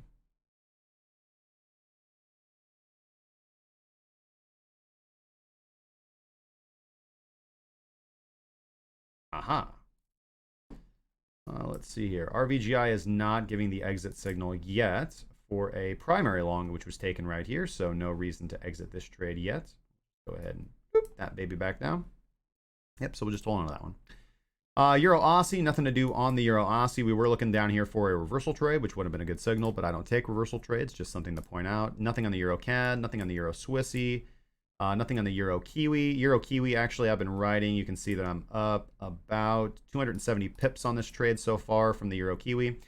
Aha. Let's see here. RVGI is not giving the exit signal yet for a primary long, which was taken right here. So no reason to exit this trade yet. Go ahead and boop that baby back down. Yep, so we'll just hold on to that one. Euro Aussie, nothing to do on the Euro Aussie. We were looking down here for a reversal trade, which would have been a good signal, but I don't take reversal trades. Just something to point out. Nothing on the Euro CAD, nothing on the Euro Swissy. Nothing on the Euro Kiwi. Euro Kiwi, actually, I've been riding. You can see that I'm up about 270 pips on this trade so far from the Euro Kiwi.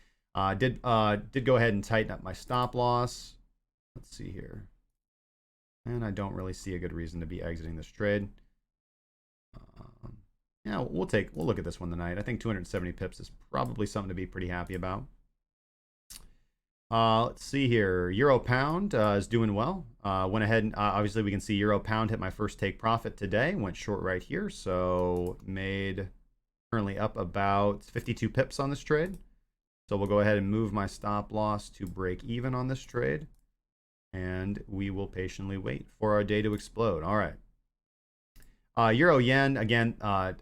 Did go ahead and tighten up my stop loss. Let's see here. And I don't really see a good reason to be exiting this trade. Yeah, we'll look at this one tonight. I think 270 pips is probably something to be pretty happy about. Let's see here. Euro Pound is doing well. Went ahead and obviously we can see Euro Pound hit my first take profit today. Went short right here, so made currently up about 52 pips on this trade. So we'll go ahead and move my stop loss to break even on this trade, and we will patiently wait for our day to explode. All right. Euro Yen again. I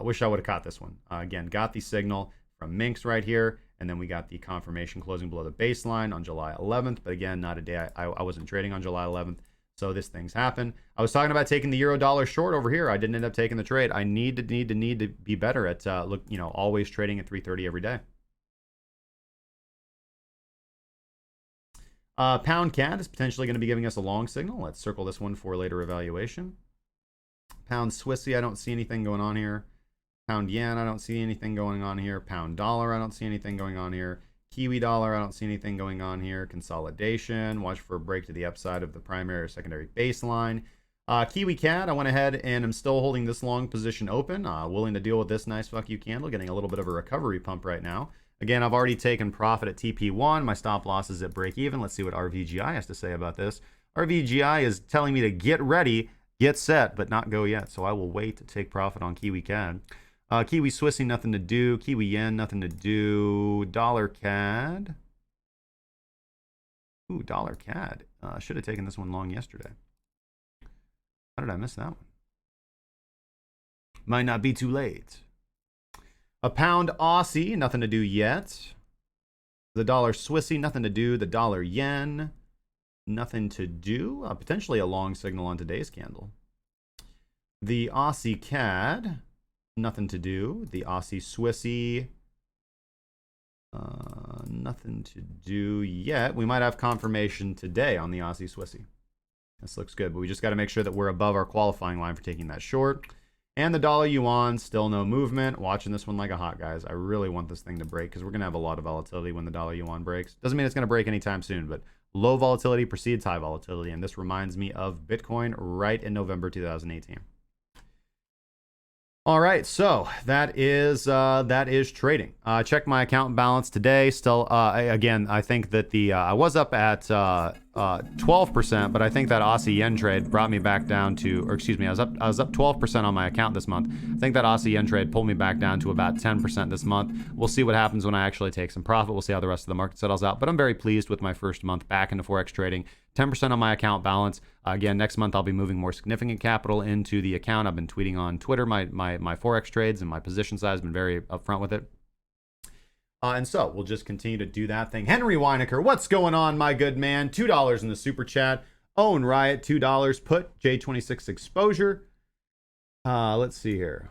wish I would have caught this one. Again, got the signal from Minx right here. And then we got the confirmation closing below the baseline on July 11th. But again, not a day. I wasn't trading on July 11th. So this thing's happened. I was talking about taking the euro dollar short over here. I didn't end up taking the trade. I need to be better at always trading at 3:30 every day. Pound CAD is potentially going to be giving us a long signal. Let's circle this one for later evaluation. Pound Swissy, I don't see anything going on here. Pound Yen, I don't see anything going on here. Pound Dollar, I don't see anything going on here. Kiwi Dollar, I don't see anything going on here. Consolidation, watch for a break to the upside of the primary or secondary baseline. Kiwi CAD, I went ahead and I'm still holding this long position open. Willing to deal with this nice fuck you candle, getting a little bit of a recovery pump right now. Again, I've already taken profit at TP1. My stop loss is at break even. Let's see what RVGI has to say about this. RVGI is telling me to get ready, get set, but not go yet. So I will wait to take profit on Kiwi CAD. Kiwi Swissy, nothing to do. Kiwi Yen, nothing to do. Dollar CAD. Ooh, Dollar CAD. Should have taken this one long yesterday. How did I miss that one? Might not be too late. A Pound Aussie, nothing to do yet. The Dollar Swissy, nothing to do. The Dollar Yen, nothing to do. Potentially a long signal on today's candle. The Aussie CAD, nothing to do. The Aussie Swissy, nothing to do yet. We might have confirmation today on the Aussie Swissy. This looks good, but we just got to make sure that we're above our qualifying line for taking that short. And the dollar yuan, still no movement. Watching this one like a hawk, guys. I really want this thing to break because we're going to have a lot of volatility when the dollar yuan breaks. Doesn't mean it's going to break anytime soon, but low volatility precedes high volatility. And this reminds me of Bitcoin right in November 2018. All right, so that is trading. Check my account balance today. Still, again, I think that I was up at 12%, but I think that Aussie Yen trade brought me back down to, or excuse me, I was up 12% on my account this month. I think that Aussie Yen trade pulled me back down to about 10% this month. We'll see what happens when I actually take some profit. We'll see how the rest of the market settles out. But I'm very pleased with my first month back into Forex trading. 10% on my account balance. Again, next month I'll be moving more significant capital into the account. I've been tweeting on Twitter my Forex trades and my position size. Been very upfront with it. And so we'll just continue to do that thing. Henry Weinecker, what's going on, my good man? $2 in the super chat. Own Riot, $2. Put J26 exposure. Let's see here.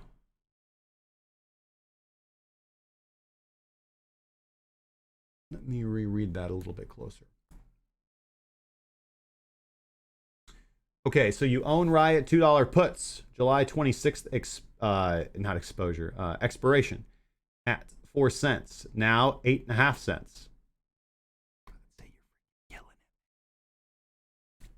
Let me reread that a little bit closer. Okay, so you own Riot, $2 puts. July 26th, not exposure, expiration at 4 cents. Now 8.5 cents. Say you're killing it.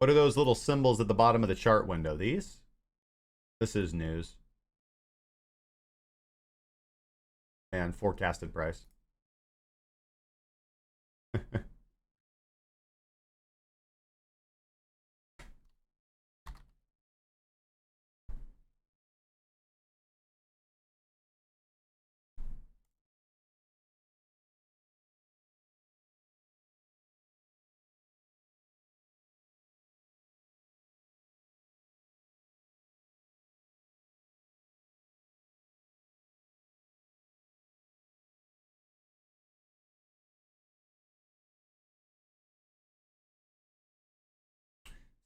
What are those little symbols at the bottom of the chart window? These? This is news. And forecasted price.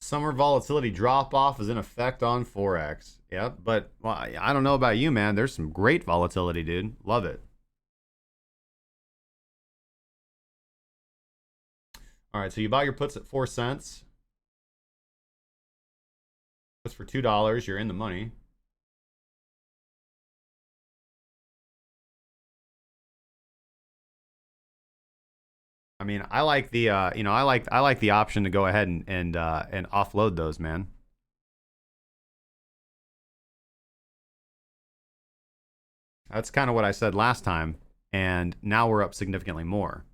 Summer volatility drop-off is in effect on Forex. Yep, but well, I don't know about you, man. There's some great volatility, dude. Love it. All right, so you buy your puts at 4 cents. Puts for $2. You're in the money. I mean, I like the I like the option to go ahead and offload those, man. That's kind of what I said last time, and now we're up significantly more.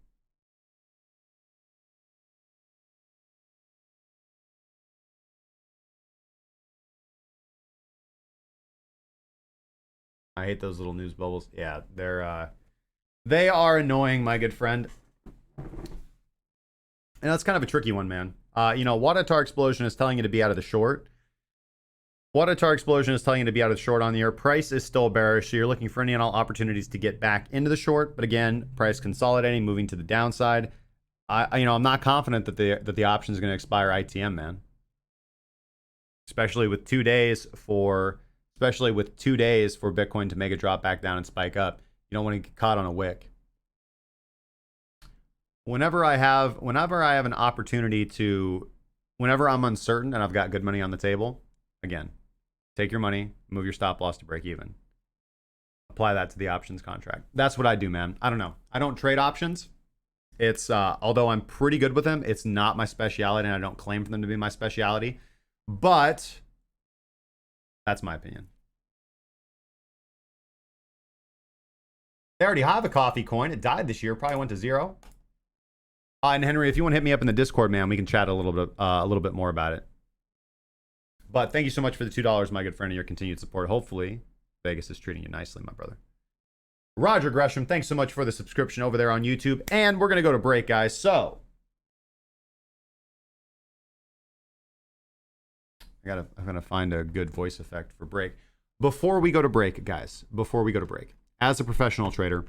I hate those little news bubbles. Yeah, they are annoying, my good friend. And that's kind of a tricky one, man. Wadatar Explosion is telling you to be out of the short. Wadatar Explosion is telling you to be out of the short on the year. Price is still bearish, so you're looking for any and all opportunities to get back into the short. But again, price consolidating, moving to the downside. I'm not confident that the option is going to expire ITM, man. Especially with 2 days for Bitcoin to make a drop back down and spike up. You don't want to get caught on a wick. Whenever I have an opportunity to, whenever I'm uncertain and I've got good money on the table, again, take your money, move your stop loss to break even. Apply that to the options contract. That's what I do, man. I don't know. I don't trade options. It's although I'm pretty good with them, it's not my specialty, and I don't claim for them to be my specialty. But that's my opinion. They already have a coffee coin. It died this year. Probably went to 0. And Henry, if you want to hit me up in the Discord, man, we can chat a little bit more about it. But thank you so much for the $2, my good friend, and your continued support. Hopefully, Vegas is treating you nicely, my brother. Roger Gresham, thanks so much for the subscription over there on YouTube. And we're going to go to break, guys. So, I'm going to find a good voice effect for break. Before we go to break, guys, as a professional trader,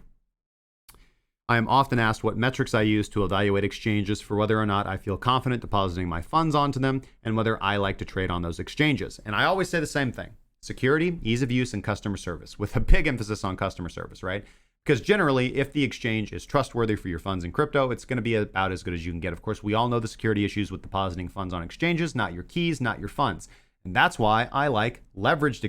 I am often asked what metrics I use to evaluate exchanges for whether or not I feel confident depositing my funds onto them and whether I like to trade on those exchanges. And I always say the same thing: security, ease of use, and customer service, with a big emphasis on customer service, right? Because generally, if the exchange is trustworthy for your funds in crypto, it's going to be about as good as you can get. Of course, we all know the security issues with depositing funds on exchanges, not your keys, not your funds. And that's why I like leveraged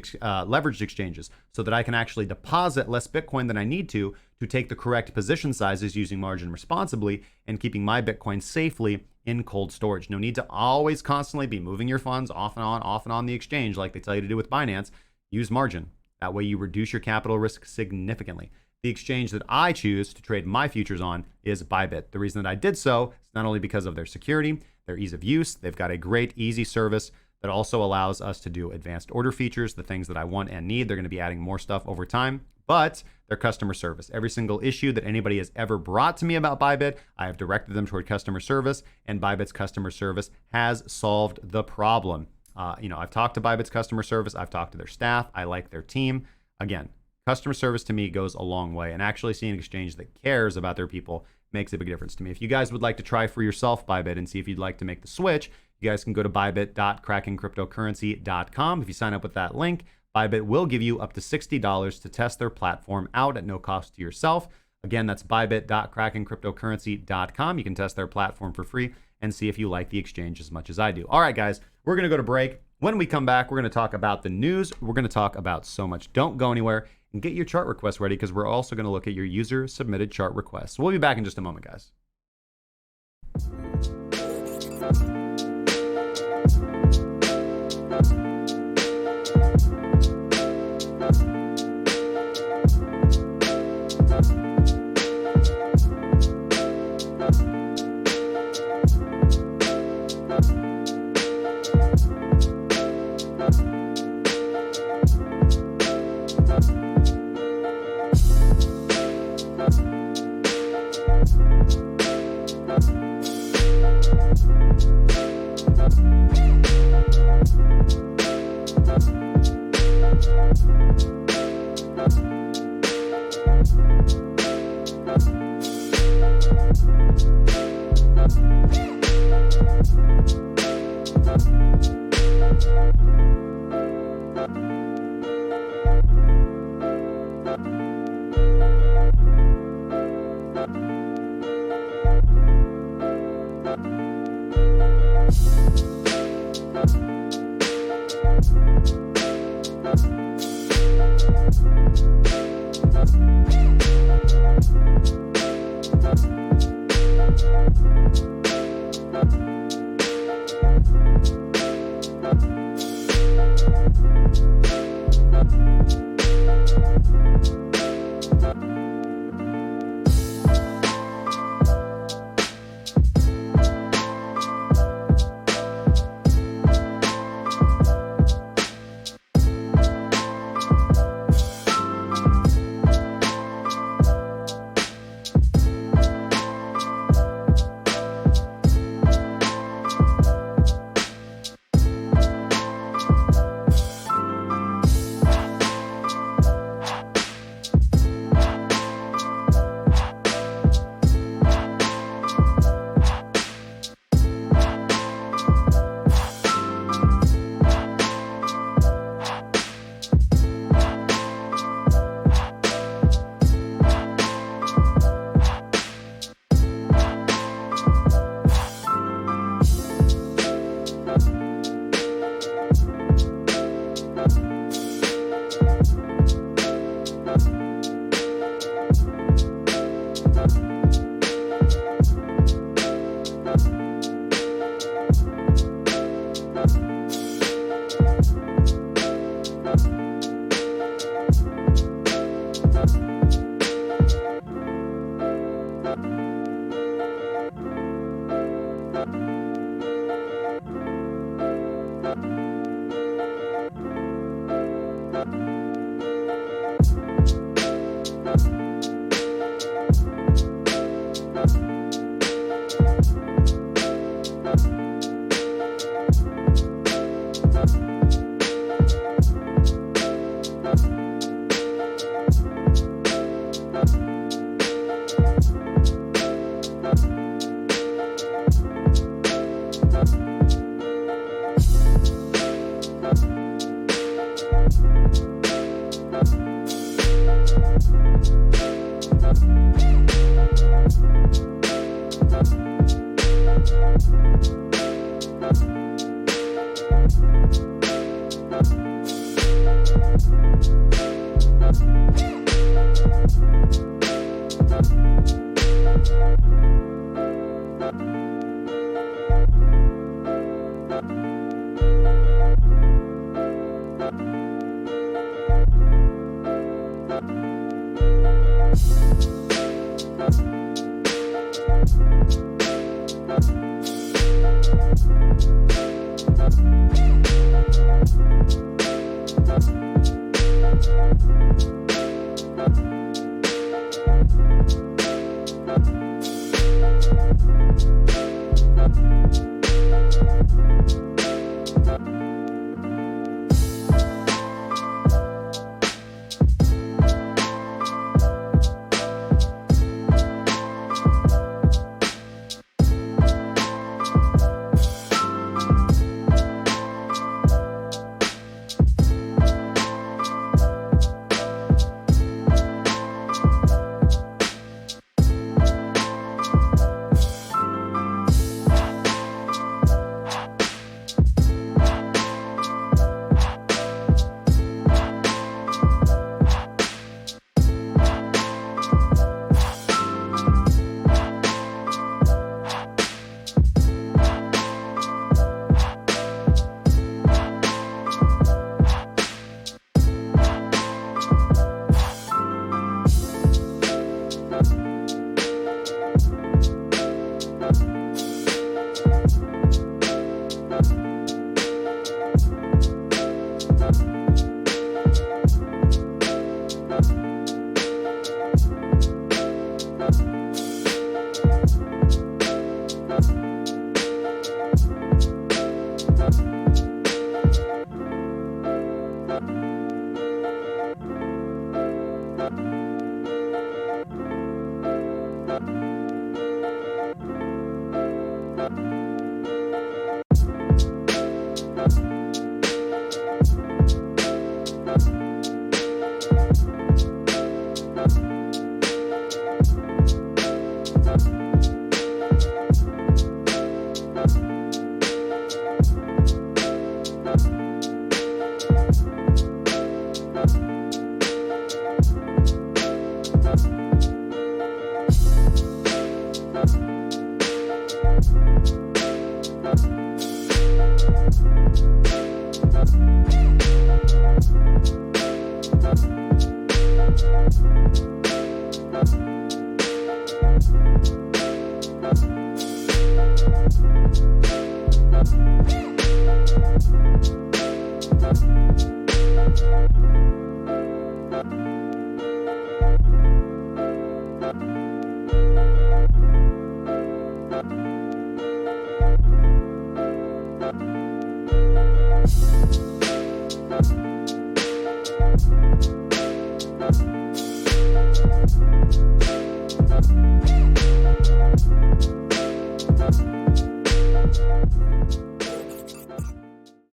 exchanges, so that I can actually deposit less Bitcoin than I need to take the correct position sizes using margin responsibly and keeping my Bitcoin safely in cold storage. No need to always constantly be moving your funds off and on the exchange like they tell you to do with Binance. Use margin. That way you reduce your capital risk significantly. The exchange that I choose to trade my futures on is ByBit. The reason that I did so is not only because of their security, their ease of use. They've got a great, easy service that also allows us to do advanced order features, the things that I want and need. They're going to be adding more stuff over time, but their customer service. Every single issue that anybody has ever brought to me about ByBit, I have directed them toward customer service, and ByBit's customer service has solved the problem. I've talked to ByBit's customer service. I've talked to their staff. I like their team. Again, customer service to me goes a long way, and actually seeing an exchange that cares about their people makes a big difference to me. If you guys would like to try for yourself ByBit and see if you'd like to make the switch, you guys can go to bybit.krakencryptocurrency.com. If you sign up with that link, ByBit will give you up to $60 to test their platform out at no cost to yourself. Again, that's bybit.krakencryptocurrency.com. You can test their platform for free and see if you like the exchange as much as I do. All right, guys, we're going to go to break. When we come back, we're going to talk about the news. We're going to talk about so much. Don't go anywhere and get your chart requests ready, because we're also going to look at your user-submitted chart requests. We'll be back in just a moment, guys.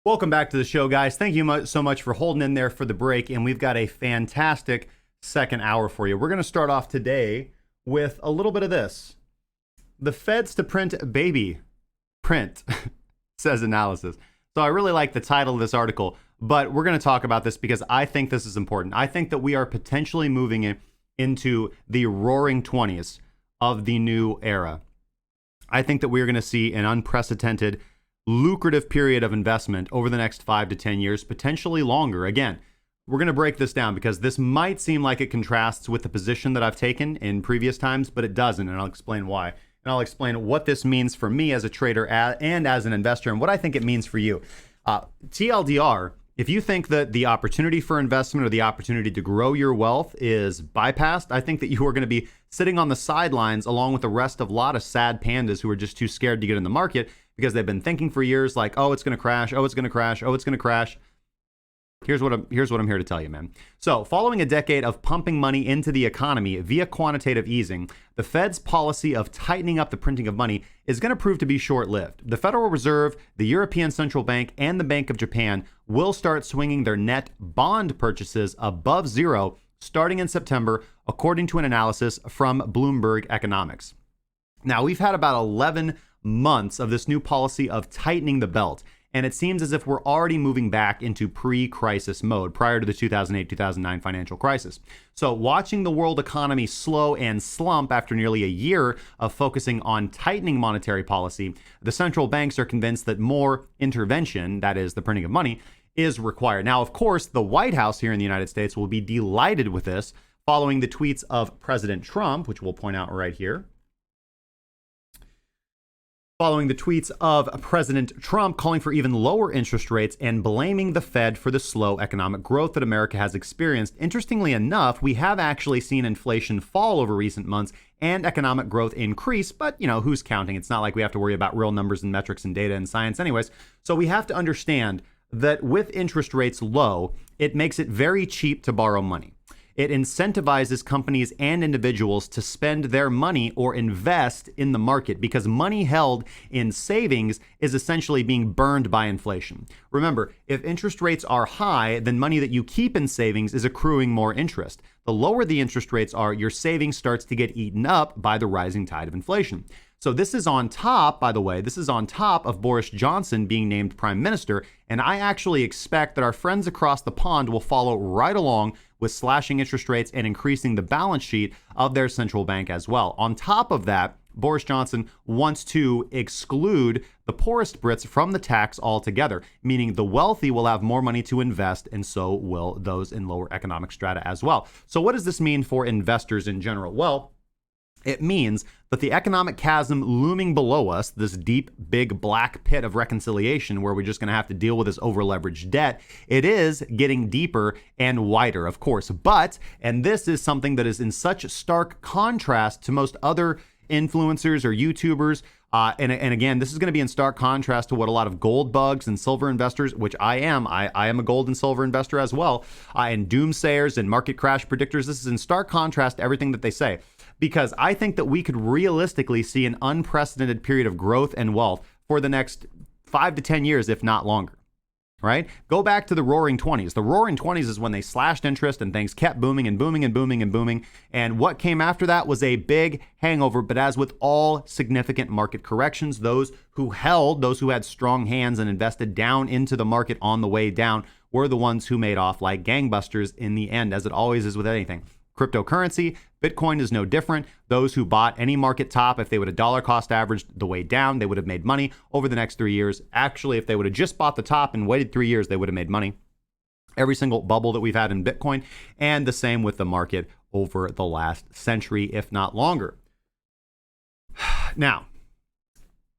Welcome back to the show, guys. Thank you so much for holding in there for the break, and we've got a fantastic second hour for you. We're going to start off today with a little bit of this. The Feds to print baby print, says analysis. So I really like the title of this article, but we're going to talk about this because I think this is important. I think that we are potentially moving into the roaring 20s of the new era. I think that we're going to see an unprecedented lucrative period of investment over the next 5 to 10 years, potentially longer. Again, we're going to break this down because this might seem like it contrasts with the position that I've taken in previous times, but it doesn't, and I'll explain why. And I'll explain what this means for me as a trader and as an investor, and what I think it means for you. TLDR, if you think that the opportunity for investment or the opportunity to grow your wealth is bypassed, I think that you are going to be sitting on the sidelines along with the rest of a lot of sad pandas who are just too scared to get in the market because they've been thinking for years like, oh, it's going to crash, oh, it's going to crash, oh, it's going to crash. Here's what I'm here to tell you, man. So, following a decade of pumping money into the economy via quantitative easing, the Fed's policy of tightening up the printing of money is going to prove to be short-lived. The Federal Reserve, the European Central Bank, and the Bank of Japan will start swinging their net bond purchases above zero starting in September, according to an analysis from Bloomberg Economics. Now, we've had about 11 months of this new policy of tightening the belt, and it seems as if we're already moving back into pre-crisis mode prior to the 2008-2009 financial crisis. So watching the world economy slow and slump after nearly a year of focusing on tightening monetary policy, the central banks are convinced that more intervention, that is the printing of money, is required. Now, of course, the White House here in the United States will be delighted with this following the tweets of President Trump, which we'll point out right here. Following the tweets of President Trump calling for even lower interest rates and blaming the Fed for the slow economic growth that America has experienced. Interestingly enough, we have actually seen inflation fall over recent months and economic growth increase, but who's counting? It's not like we have to worry about real numbers and metrics and data and science anyways. So we have to understand that with interest rates low, it makes it very cheap to borrow money. It incentivizes companies and individuals to spend their money or invest in the market because money held in savings is essentially being burned by inflation. Remember, if interest rates are high, then money that you keep in savings is accruing more interest. The lower the interest rates are, your savings starts to get eaten up by the rising tide of inflation. So this is on top, by the way, this is on top of Boris Johnson being named prime minister. And I actually expect that our friends across the pond will follow right along with slashing interest rates and increasing the balance sheet of their central bank as well. On top of that, Boris Johnson wants to exclude the poorest Brits from the tax altogether, meaning the wealthy will have more money to invest, and so will those in lower economic strata as well. So what does this mean for investors in general? Well, it means that the economic chasm looming below us, this deep, big black pit of reconciliation where we're just going to have to deal with this over-leveraged debt, it is getting deeper and wider, of course. But, and this is something that is in such stark contrast to most other influencers or YouTubers, and again, this is going to be in stark contrast to what a lot of gold bugs and silver investors, which I am a gold and silver investor as well, and doomsayers and market crash predictors, this is in stark contrast to everything that they say. Because I think that we could realistically see an unprecedented period of growth and wealth for the next 5 to 10 years, if not longer. right? Go back to the roaring 20s. The roaring 20s is when they slashed interest and things kept booming and booming and booming and booming. And what came after that was a big hangover. But as with all significant market corrections, those who had strong hands and invested down into the market on the way down were the ones who made off like gangbusters in the end, as it always is with anything. Cryptocurrency, Bitcoin is no different. Those who bought any market top, if they would have dollar cost averaged the way down, they would have made money over the next 3 years. Actually, if they would have just bought the top and waited 3 years, they would have made money. Every single bubble that we've had in Bitcoin, and the same with the market over the last century, if not longer. Now,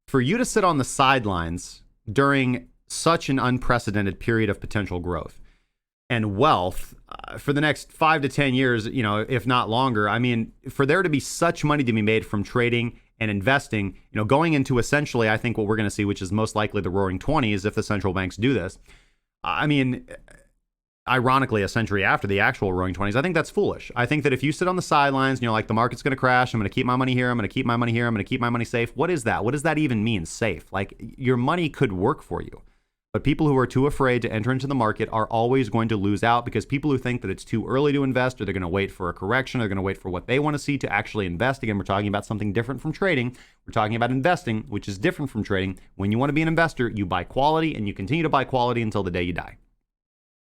for you to sit on the sidelines during such an unprecedented period of potential growth and wealth for the next 5 to 10 years, if not longer, I mean, for there to be such money to be made from trading and investing, going into essentially, I think what we're going to see, which is most likely the roaring 20s if the central banks do this. I mean, ironically, a century after the actual roaring 20s, I think that's foolish. I think that if you sit on the sidelines and you're like, the market's going to crash, I'm going to keep my money here, I'm going to keep my money here, I'm going to keep my money safe. What is that? What does that even mean, safe? Like, your money could work for you. But people who are too afraid to enter into the market are always going to lose out, because people who think that it's too early to invest, or they're going to wait for a correction, or they're going to wait for what they want to see to actually invest. Again, we're talking about something different from trading. We're talking about investing, which is different from trading. When you want to be an investor, you buy quality, and you continue to buy quality until the day you die.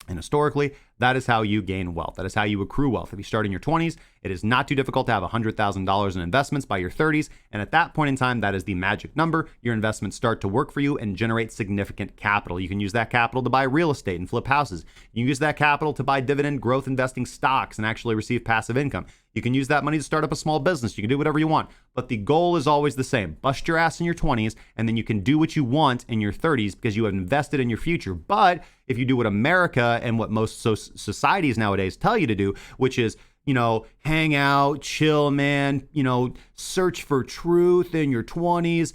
And historically, that is how you gain wealth. That is how you accrue wealth. If you start in your 20s, it is not too difficult to have $100,000 in investments by your 30s. And at that point in time, that is the magic number. Your investments start to work for you and generate significant capital. You can use that capital to buy real estate and flip houses. You can use that capital to buy dividend growth investing stocks and actually receive passive income. You can use that money to start up a small business. You can do whatever you want. But the goal is always the same. Bust your ass in your 20s, and then you can do what you want in your 30s because you have invested in your future. But if you do what America and what most societies nowadays tell you to do, which is, hang out, chill, man, search for truth in your 20s,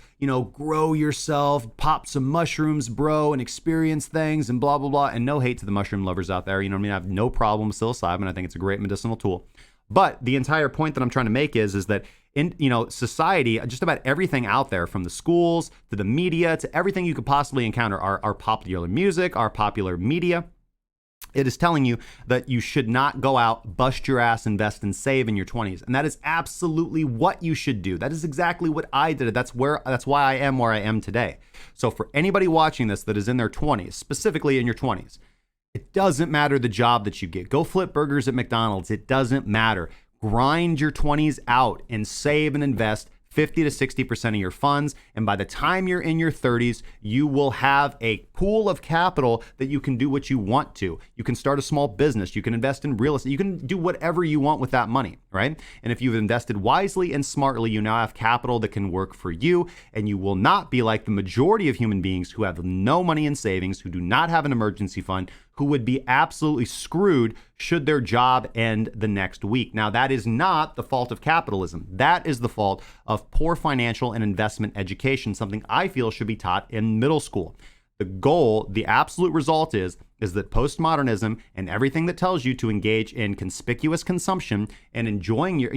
grow yourself, pop some mushrooms, bro, and experience things and blah, blah, blah. And no hate to the mushroom lovers out there. I have no problem with psilocybin. I think it's a great medicinal tool. But the entire point that I'm trying to make is that in society, just about everything out there, from the schools to the media to everything you could possibly encounter, our popular music, our popular media, it is telling you that you should not go out, bust your ass, invest and save in your 20s. And that is absolutely what you should do. That is exactly what I did. That's why I am where I am today. So for anybody watching this that is in their 20s, specifically in your 20s, it doesn't matter the job that you get. Go flip burgers at McDonald's. It doesn't matter. Grind your 20s out and save and invest 50 to 60% of your funds. And by the time you're in your 30s, you will have a pool of capital that you can do what you want to. You can start a small business. You can invest in real estate. You can do whatever you want with that money, right? And if you've invested wisely and smartly, you now have capital that can work for you. And you will not be like the majority of human beings who have no money in savings, who do not have an emergency fund, who would be absolutely screwed should their job end the next week. Now, that is not the fault of capitalism. That is the fault of poor financial and investment education, something I feel should be taught in middle school. The goal, the absolute result is that postmodernism and everything that tells you to engage in conspicuous consumption and enjoying your,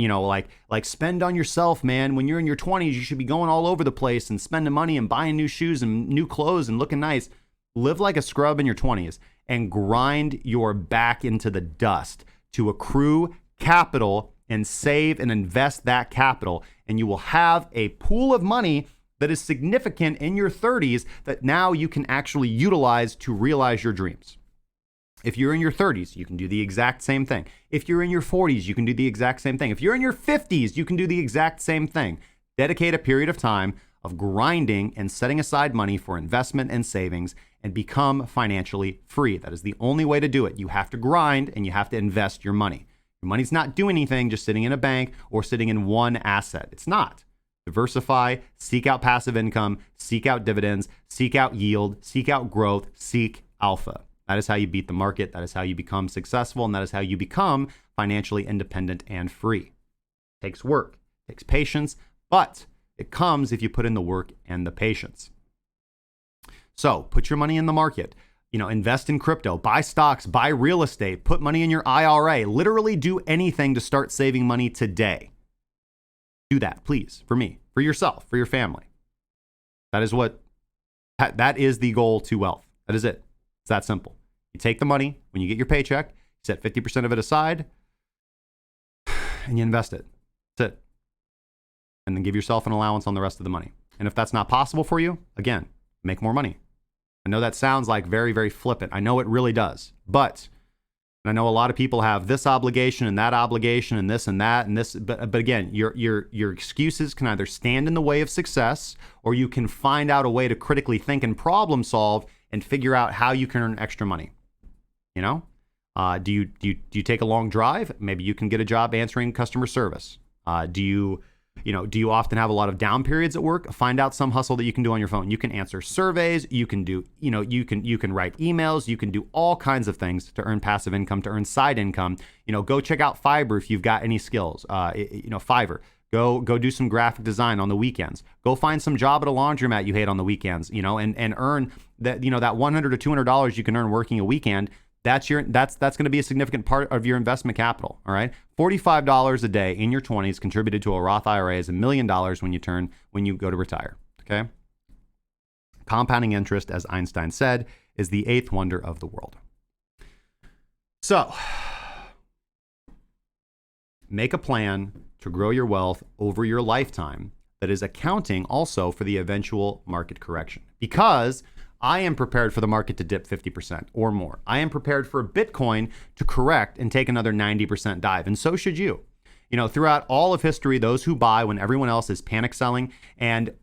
like spend on yourself, man. When you're in your 20s, you should be going all over the place and spending money and buying new shoes and new clothes and looking nice. Live like a scrub in your 20s and grind your back into the dust to accrue capital and save and invest that capital. And you will have a pool of money that is significant in your 30s that now you can actually utilize to realize your dreams. If you're in your 30s, you can do the exact same thing. If you're in your 40s, you can do the exact same thing. If you're in your 50s, you can do the exact same thing. Dedicate a period of time of grinding and setting aside money for investment and savings and become financially free. That is the only way to do it. You have to grind and you have to invest your money. Your money's not doing anything just sitting in a bank or sitting in one asset. It's not. Diversify, seek out passive income, seek out dividends, seek out yield, seek out growth, seek alpha. That is how you beat the market. That is how you become successful. And that is how you become financially independent and free. It takes work, it takes patience, but it comes if you put in the work and the patience. So put your money in the market, invest in crypto, buy stocks, buy real estate, put money in your IRA, literally do anything to start saving money today. Do that, please, for me, for yourself, for your family. That is the goal to wealth. That is it. It's that simple. You take the money when you get your paycheck, set 50% of it aside, and you invest it. That's it. And then give yourself an allowance on the rest of the money. And if that's not possible for you, again, make more money. I know that sounds like very, very flippant. I know it really does. But I know a lot of people have this obligation and that obligation and this and that and this. But again, your excuses can either stand in the way of success, or you can find out a way to critically think and problem solve and figure out how you can earn extra money. You know, do you take a long drive? Maybe you can get a job answering customer service. Do you often have a lot of down periods at work? Find out some hustle that you can do on your phone. You can answer surveys. You can do, you can write emails. You can do all kinds of things to earn passive income, to earn side income. Go check out Fiverr if you've got any skills. Fiverr. Go do some graphic design on the weekends. Go find some job at a laundromat you hate on the weekends. And earn that. That $100 to $200 you can earn working a weekend. That's going to be a significant part of your investment capital. All right. $45 a day in your 20s contributed to a Roth IRA is $1 million when you go to retire. Okay. Compounding interest, as Einstein said, is the eighth wonder of the world. So make a plan to grow your wealth over your lifetime that is accounting also for the eventual market correction, because I am prepared for the market to dip 50% or more. I am prepared for Bitcoin to correct and take another 90% dive. And so should you. Throughout all of history, those who buy when everyone else is panic selling, and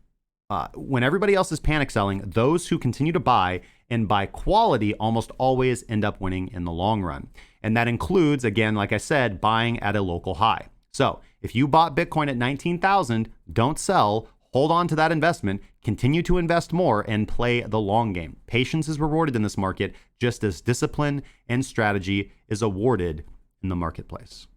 when everybody else is panic selling, those who continue to buy and buy quality almost always end up winning in the long run. And that includes, again, like I said, buying at a local high. So if you bought Bitcoin at 19,000, don't sell. Hold on to that investment, continue to invest more, and play the long game. Patience is rewarded in this market, just as discipline and strategy is awarded in the marketplace.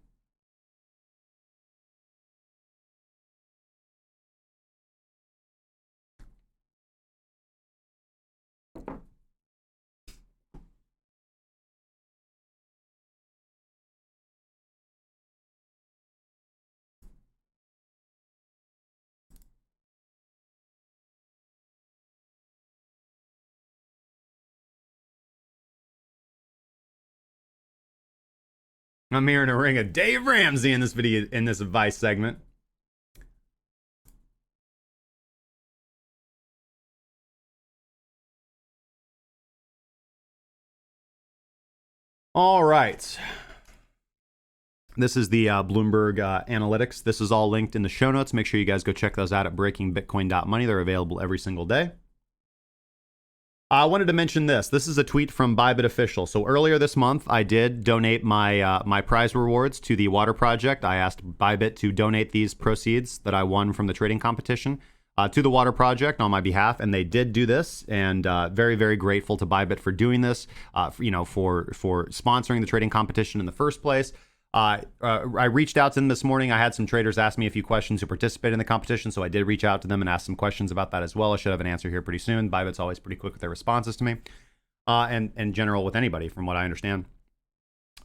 I'm hearing a ring of Dave Ramsey in this video, in this advice segment. All right. This is the Bloomberg analytics. This is all linked in the show notes. Make sure you guys go check those out at breakingbitcoin.money. They're available every single day. I wanted to mention this. This is a tweet from ByBit Official. So earlier this month, I did donate my my prize rewards to the Water Project. I asked ByBit to donate these proceeds that I won from the trading competition to the Water Project on my behalf, and they did do this. And very, very grateful to ByBit for doing this. For sponsoring the trading competition in the first place. I reached out to them this morning. I had some traders ask me a few questions who participated in the competition, so I did reach out to them and ask some questions about that as well. I should have an answer here pretty soon. ByBit's always pretty quick with their responses to me, and in general with anybody, from what I understand.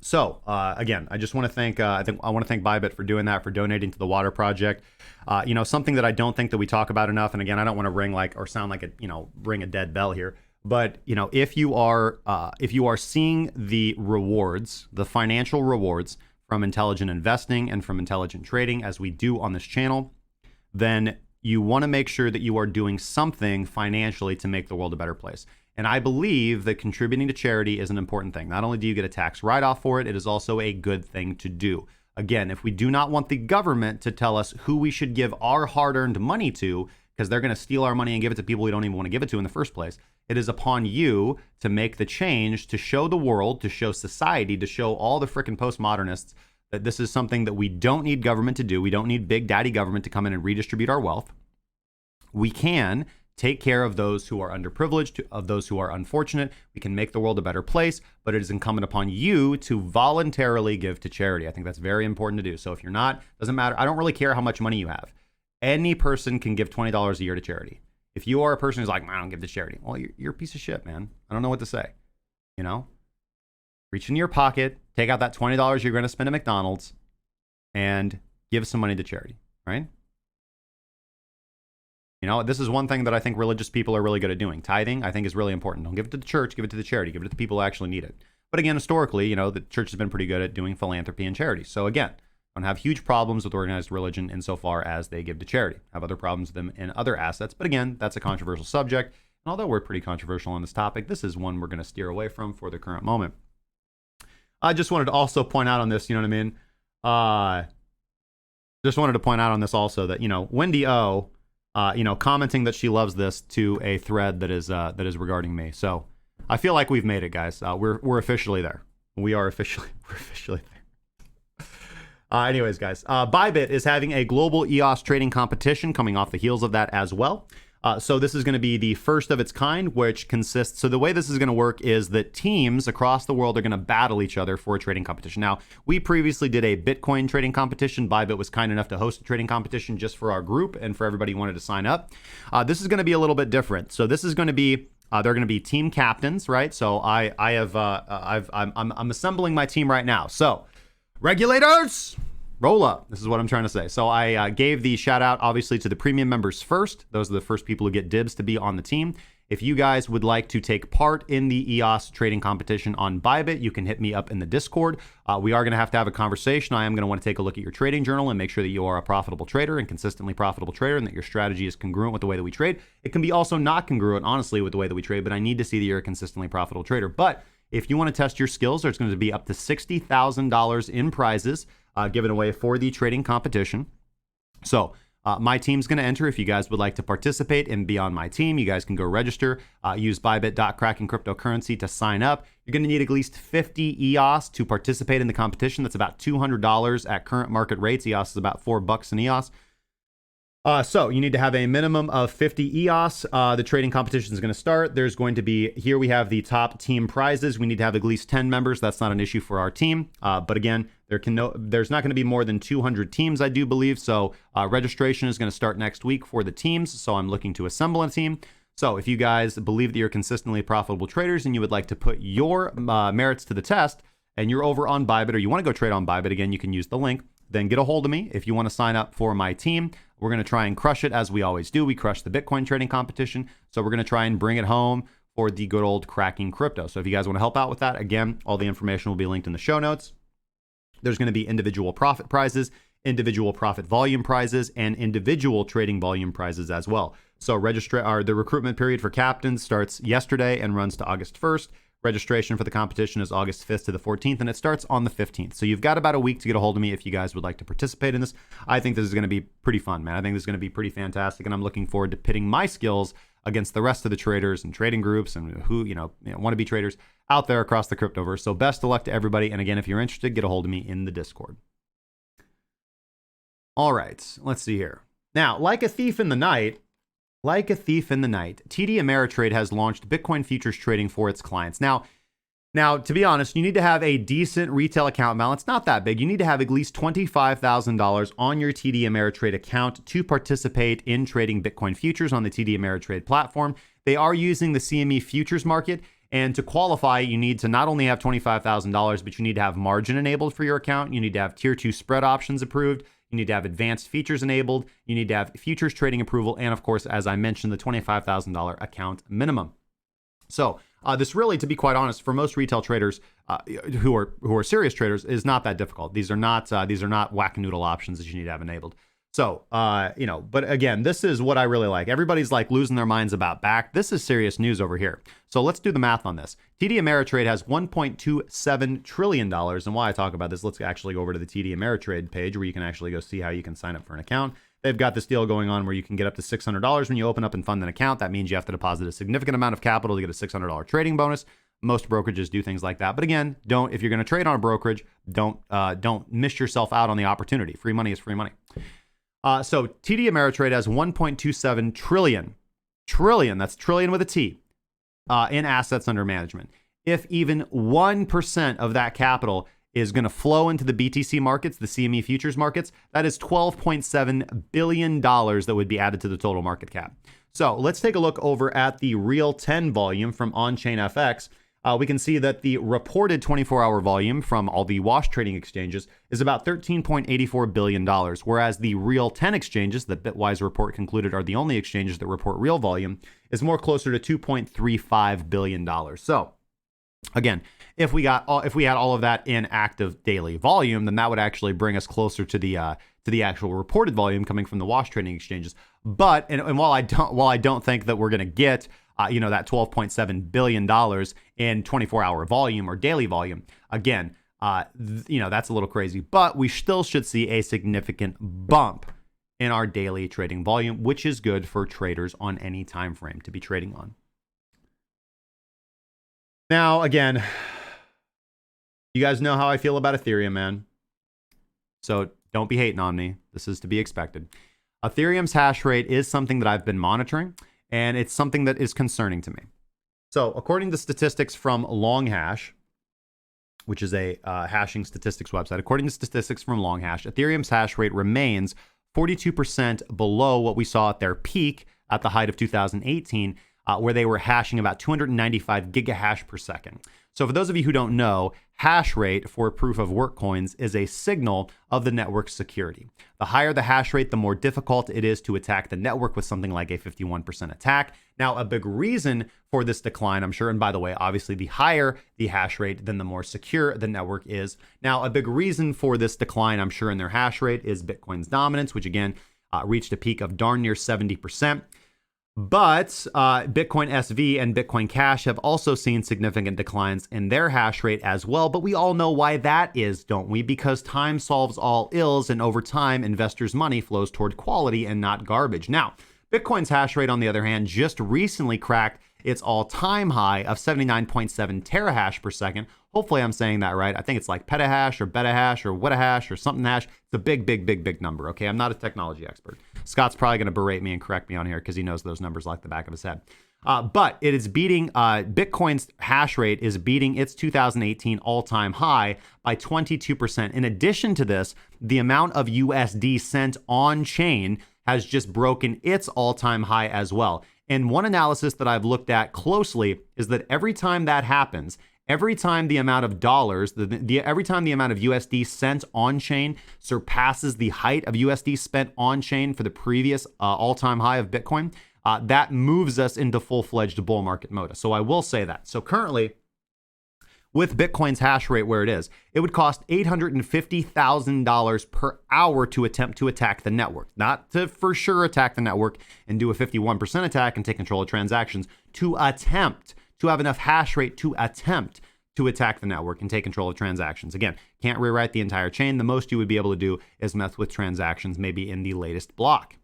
So again, I just want to thank I want to thank ByBit for doing that, for donating to the Water Project. Something that I don't think that we talk about enough. And again, I don't want to ring a dead bell here. But if you are seeing the rewards, the financial rewards from intelligent investing and from intelligent trading, as we do on this channel, then you want to make sure that you are doing something financially to make the world a better place. And I believe that contributing to charity is an important thing. Not only do you get a tax write-off for it, it is also a good thing to do. Again, if we do not want the government to tell us who we should give our hard-earned money to, because they're going to steal our money and give it to people we don't even want to give it to in the first place, it is upon you to make the change, to show the world, to show society, to show all the frickin' postmodernists that this is something that we don't need government to do. We don't need big daddy government to come in and redistribute our wealth. We can take care of those who are underprivileged, of those who are unfortunate. We can make the world a better place, but it is incumbent upon you to voluntarily give to charity. I think that's very important to do. So if you're not, doesn't matter. I don't really care how much money you have. Any person can give $20 a year to charity. If you are a person who's like, I don't give to charity, well, you're a piece of shit, man. I don't know what to say. Reach into your pocket, take out that $20 you're going to spend at McDonald's, and give some money to charity, right? You know, this is one thing that I think religious people are really good at doing. Tithing, I think, is really important. Don't give it to the church, give it to the charity, give it to the people who actually need it. But again, historically, you know, the church has been pretty good at doing philanthropy and charity. So again, don't have huge problems with organized religion insofar as they give to charity. Have other problems with them in other assets. But again, that's a controversial subject. And although we're pretty controversial on this topic, this is one we're going to steer away from for the current moment. I just wanted to also point out on this, you know what I mean? Just wanted to point out on this also that, you know, Wendy O, you know, commenting that she loves this to a thread that is regarding me. So I feel like we've made it, guys. We're officially there. We're officially there. Anyways, guys, ByBit is having a global EOS trading competition coming off the heels of that as well. So this is going to be the first of its kind, which consists, so the way this is going to work is that teams across the world are going to battle each other for a trading competition. Now, we previously did a Bitcoin trading competition. ByBit was kind enough to host a trading competition just for our group and for everybody who wanted to sign up. This is going to be a little bit different. So this is going to be, they're going to be team captains, right? So I'm assembling my team right now. So regulators, roll up. This is what I'm trying to say. So I gave the shout out, obviously, to the premium members first. Those are the first people who get dibs to be on the team. If you guys would like to take part in the EOS trading competition on ByBit, you can hit me up in the Discord. We are going to have a conversation. I am going to want to take a look at your trading journal and make sure that you are a profitable trader and consistently profitable trader and that your strategy is congruent with the way that we trade. It can be also not congruent, honestly, with the way that we trade, but I need to see that you're a consistently profitable trader. But if you want to test your skills, there's going to be up to $60,000 in prizes given away for the trading competition. So my team's going to enter. If you guys would like to participate and be on my team, you guys can go register. Use bybit.cracking cryptocurrency to sign up. You're going to need at least 50 EOS to participate in the competition. That's about $200 at current market rates. EOS is about $4 in EOS. So you need to have a minimum of 50 EOS. The trading competition is going to start. There's going to be, here we have the top team prizes. We need to have at least 10 members. That's not an issue for our team. But again, there's not going to be more than 200 teams, I do believe. So registration is going to start next week for the teams. So I'm looking to assemble a team. So if you guys believe that you're consistently profitable traders and you would like to put your merits to the test and you're over on ByBit or you want to go trade on ByBit, again, you can use the link. Then get a hold of me if you want to sign up for my team. We're going to try and crush it as we always do. We crushed the Bitcoin trading competition. So we're going to try and bring it home for the good old cracking crypto. So if you guys want to help out with that, again, all the information will be linked in the show notes. There's going to be individual profit prizes, individual profit volume prizes, and individual trading volume prizes as well. So the recruitment period for captains starts yesterday and runs to August 1st. Registration for the competition is August 5th to the 14th, and it starts on the 15th. So you've got about a week to get a hold of me if you guys would like to participate in this. I think this is going to be pretty fun, man. I think this is going to be pretty fantastic, and I'm looking forward to pitting my skills against the rest of the traders and trading groups and who, want to be traders out there across the cryptoverse. So best of luck to everybody. And again, if you're interested, get a hold of me in the Discord. All right, let's see here. Now, like a thief in the night, TD Ameritrade has launched Bitcoin futures trading for its clients. Now, to be honest, you need to have a decent retail account balance, not that big. You need to have at least $25,000 on your TD Ameritrade account to participate in trading Bitcoin futures on the TD Ameritrade platform. They are using the CME futures market. And to qualify, you need to not only have $25,000, but you need to have margin enabled for your account. You need to have tier 2 spread options approved. You need to have advanced features enabled. You need to have futures trading approval. And of course, as I mentioned, the $25,000 account minimum. So this really, to be quite honest, for most retail traders who are serious traders, is not that difficult. These are not whack-a-noodle options that you need to have enabled. So, but again, this is what I really like. Everybody's like losing their minds about back. This is serious news over here. So let's do the math on this. TD Ameritrade has $1.27 trillion. And while I talk about this, let's actually go over to the TD Ameritrade page where you can actually go see how you can sign up for an account. They've got this deal going on where you can get up to $600 when you open up and fund an account. That means you have to deposit a significant amount of capital to get a $600 trading bonus. Most brokerages do things like that. But again, if you're going to trade on a brokerage, don't miss yourself out on the opportunity. Free money is free money. So TD Ameritrade has 1.27 trillion, that's trillion with a T, in assets under management. If even 1% of that capital is going to flow into the BTC markets, the CME futures markets, that is $12.7 billion that would be added to the total market cap. So let's take a look over at the real 10 volume from on-chain FX. we can see that the reported 24-hour volume from all the wash trading exchanges is about $13.84 billion, whereas the real 10 exchanges that Bitwise report concluded are the only exchanges that report real volume is more closer to $2.35 billion. So again, if we had all of that in active daily volume, then that would actually bring us closer to the actual reported volume coming from the wash trading exchanges. But and while I don't think that we're going to get that $12.7 billion in 24-hour volume or daily volume, again, that's a little crazy. But we still should see a significant bump in our daily trading volume, which is good for traders on any time frame to be trading on. Now, again, you guys know how I feel about Ethereum, man. So don't be hating on me. This is to be expected. Ethereum's hash rate is something that I've been monitoring, and it's something that is concerning to me. So according to statistics from LongHash, which is a hashing statistics website, according to statistics from LongHash, Ethereum's hash rate remains 42% below what we saw at their peak at the height of 2018, where they were hashing about 295 gigahash per second. So for those of you who don't know, hash rate for proof of work coins is a signal of the network's security. The higher the hash rate, the more difficult it is to attack the network with something like a 51% attack. Now, a big reason for this decline, I'm sure, and by the way, obviously the higher the hash rate, then the more secure the network is. Now, a big reason for this decline, I'm sure, in their hash rate is Bitcoin's dominance, which again reached a peak of darn near 70%. But Bitcoin SV and Bitcoin Cash have also seen significant declines in their hash rate as well. But we all know why that is, don't we? Because time solves all ills, and over time, investors' money flows toward quality and not garbage. Now, Bitcoin's hash rate, on the other hand, just recently cracked its all-time high of 79.7 terahash per second. Hopefully I'm saying that right. I think it's like petahash or betahash or whatahash or something hash. It's a big number, okay? I'm not a technology expert. Scott's probably going to berate me and correct me on here because he knows those numbers like the back of his head. But it is beating, Bitcoin's hash rate is beating its 2018 all-time high by 22%. In addition to this, the amount of USD sent on-chain has just broken its all-time high as well. And one analysis that I've looked at closely is that every time that happens, every time the amount of dollars, every time the amount of USD sent on-chain surpasses the height of USD spent on-chain for the previous all-time high of Bitcoin, that moves us into full-fledged bull market mode. So I will say that. So currently, with Bitcoin's hash rate where it is, it would cost $850,000 per hour to attempt to attack the network. Not to for sure attack the network and do a 51% attack and take control of transactions, to attempt to have enough hash rate to attempt to attack the network and take control of transactions. Again, can't rewrite the entire chain. The most you would be able to do is mess with transactions maybe in the latest block.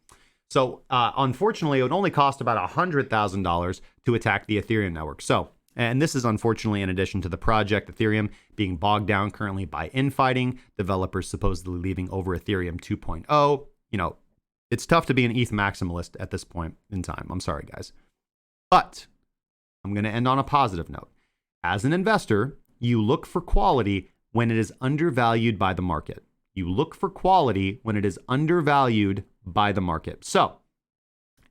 So unfortunately, it would only cost about $100,000 to attack the Ethereum network. So, and this is unfortunately in addition to the project Ethereum being bogged down currently by infighting, developers supposedly leaving over Ethereum 2.0. It's tough to be an ETH maximalist at this point in time. I'm sorry, guys. But I'm going to end on a positive note. As an investor, you look for quality when it is undervalued by the market. You look for quality when it is undervalued by the market. So,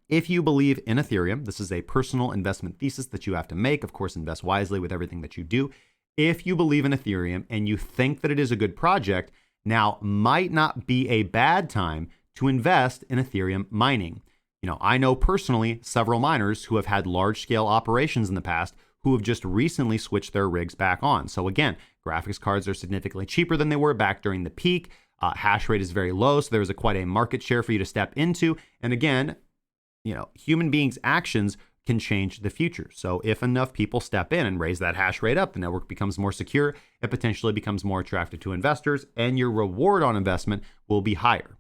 if you believe in Ethereum, this is a personal investment thesis that you have to make. Of course, invest wisely with everything that you do. If you believe in Ethereum and you think that it is a good project, now might not be a bad time to invest in Ethereum mining. I know personally several miners who have had large-scale operations in the past who have just recently switched their rigs back on. So again, graphics cards are significantly cheaper than they were back during the peak. Hash rate is very low, so there's quite a market share for you to step into. And again, human beings' actions can change the future. So if enough people step in and raise that hash rate up, the network becomes more secure, it potentially becomes more attractive to investors, and your reward on investment will be higher.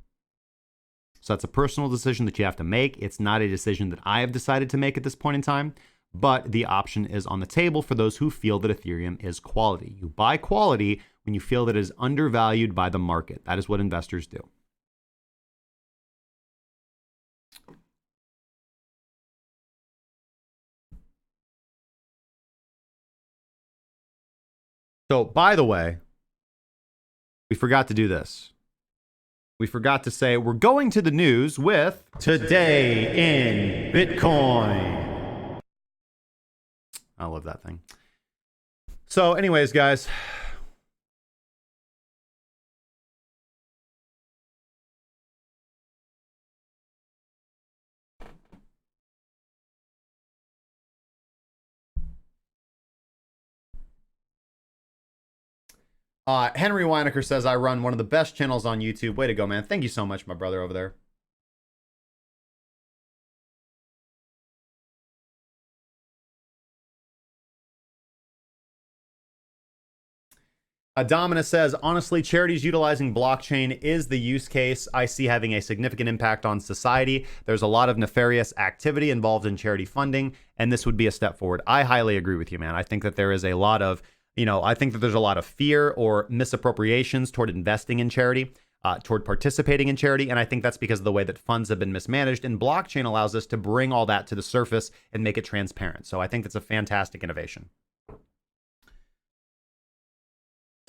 So that's a personal decision that you have to make. It's not a decision that I have decided to make at this point in time, but the option is on the table for those who feel that Ethereum is quality. You buy quality when you feel that it is undervalued by the market. That is what investors do. So, by the way, we forgot to do this. We forgot to say we're going to the news with Today in Bitcoin. I love that thing. So anyways, guys, Henry Weinecker says, I run one of the best channels on YouTube. Way to go, man. Thank you so much, my brother over there. Domina says, honestly, charities utilizing blockchain is the use case I see having a significant impact on society. There's a lot of nefarious activity involved in charity funding, and this would be a step forward. I highly agree with you, man. I think that there is a lot of, I think that there's a lot of fear or misappropriations toward investing in charity, toward participating in charity, and I think that's because of the way that funds have been mismanaged, and blockchain allows us to bring all that to the surface and make it transparent. So I think that's a fantastic innovation.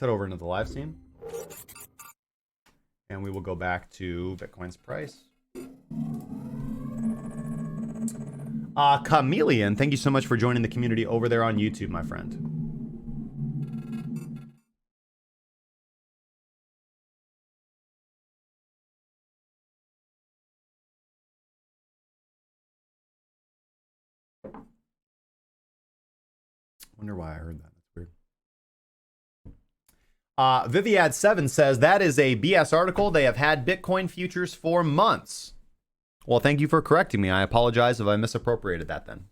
Head over into the live stream, and we will go back to Bitcoin's price. Chameleon, thank you so much for joining the community over there on YouTube, my friend. Wonder why I heard that. Viviad7 says, that is a BS article. They have had Bitcoin futures for months. Well, thank you for correcting me. I apologize if I misappropriated that then.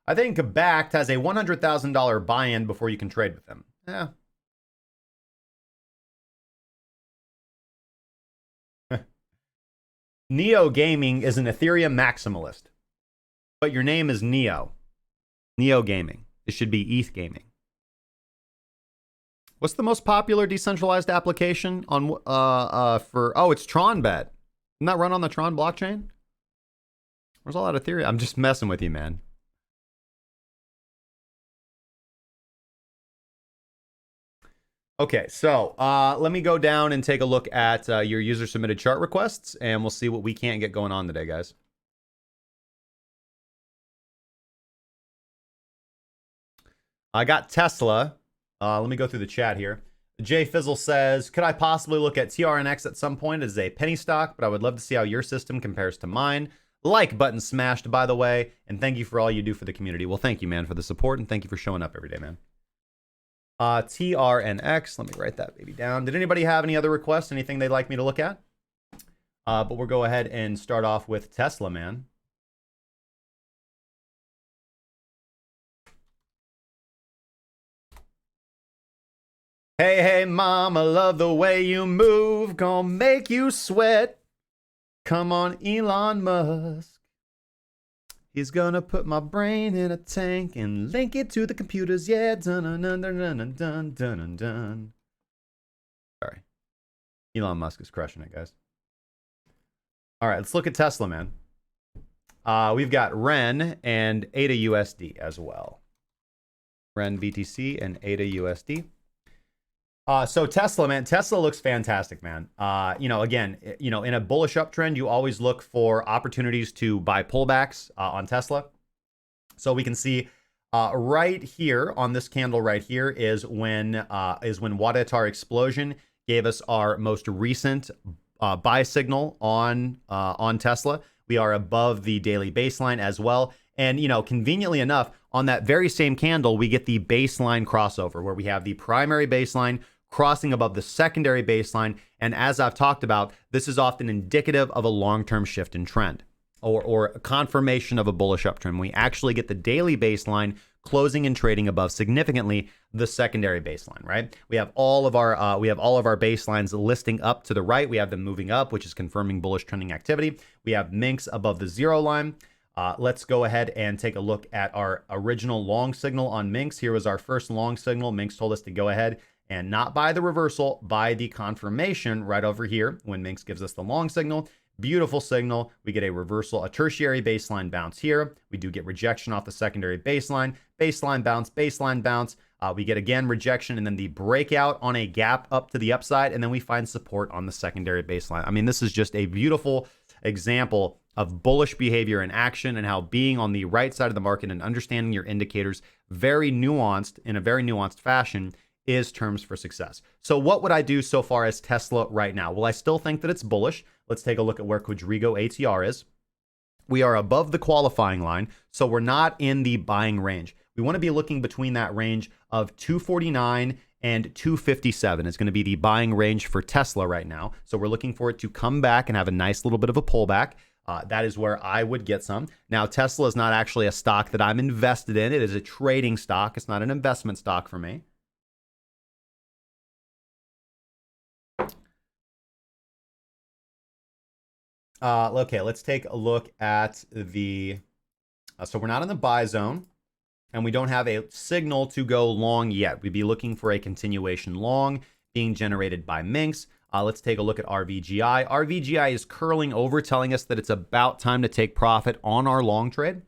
I think Backed has a $100,000 buy-in before you can trade with them. Yeah. Neo Gaming is an Ethereum maximalist. But your name is Neo. Neo Gaming. It should be ETH Gaming. What's the most popular decentralized application on it's TronBet. Isn't that run on the Tron blockchain? Where's all that Ethereum? I'm just messing with you, man. Okay, so let me go down and take a look at your user submitted chart requests, and we'll see what we can't get going on today, guys. I got Tesla. Let me go through the chat here. Jay Fizzle says, could I possibly look at TRNX at some point as a penny stock, but I would love to see how your system compares to mine. Like button smashed, by the way, and thank you for all you do for the community. Well, thank you, man, for the support, and thank you for showing up every day, man. TRNX, let me write that baby down. Did anybody have any other requests, anything they'd like me to look at? But we'll go ahead and start off with Tesla, man. Hey, hey, mama, love the way you move. Gonna make you sweat. Come on, Elon Musk. He's gonna put my brain in a tank and link it to the computers. Yeah, dun dun dun dun dun dun dun dun. Sorry. Elon Musk is crushing it, guys. All right, let's look at Tesla, man. We've got REN and ADA USD as well. REN BTC and ADA USD. So Tesla, man, Tesla looks fantastic, man. Again, in a bullish uptrend, you always look for opportunities to buy pullbacks on Tesla. So we can see right here on this candle right here is when Wadatar explosion gave us our most recent buy signal on Tesla. We are above the daily baseline as well. And, conveniently enough, on that very same candle, we get the baseline crossover where we have the primary baseline crossing above the secondary baseline. And as I've talked about, this is often indicative of a long-term shift in trend or a confirmation of a bullish uptrend. We actually get the daily baseline closing and trading above significantly the secondary baseline, right? We have all of our baselines listing up to the right. We have them moving up, which is confirming bullish trending activity. We have Minx above the zero line. Let's go ahead and take a look at our original long signal on Minx. Here was our first long signal. Minx told us to go ahead and not buy the reversal, buy the confirmation right over here when Minx gives us the long signal. Beautiful signal. We get a reversal, a tertiary baseline bounce here. We do get rejection off the secondary baseline, baseline bounce, baseline bounce. We get again rejection and then the breakout on a gap up to the upside. And then we find support on the secondary baseline. I mean, this is just a beautiful example of bullish behavior in action, and how being on the right side of the market and understanding your indicators in a very nuanced fashion is terms for success. So what would I do so far as Tesla right now? Well, I still think that it's bullish. Let's take a look at where Quadriga ATR is. We are above the qualifying line, so we're not in the buying range. We want to be looking between that range of 249 and 257 is going to be the buying range for Tesla right now. So we're looking for it to come back and have a nice little bit of a pullback. That is where I would get some. Now, Tesla is not actually a stock that I'm invested in. It is a trading stock. It's not an investment stock for me. Okay, let's take a look at the... so we're not in the buy zone, and we don't have a signal to go long yet. We'd be looking for a continuation long being generated by Minx. Let's take a look at RVGI. RVGI is curling over, telling us that it's about time to take profit on our long trade.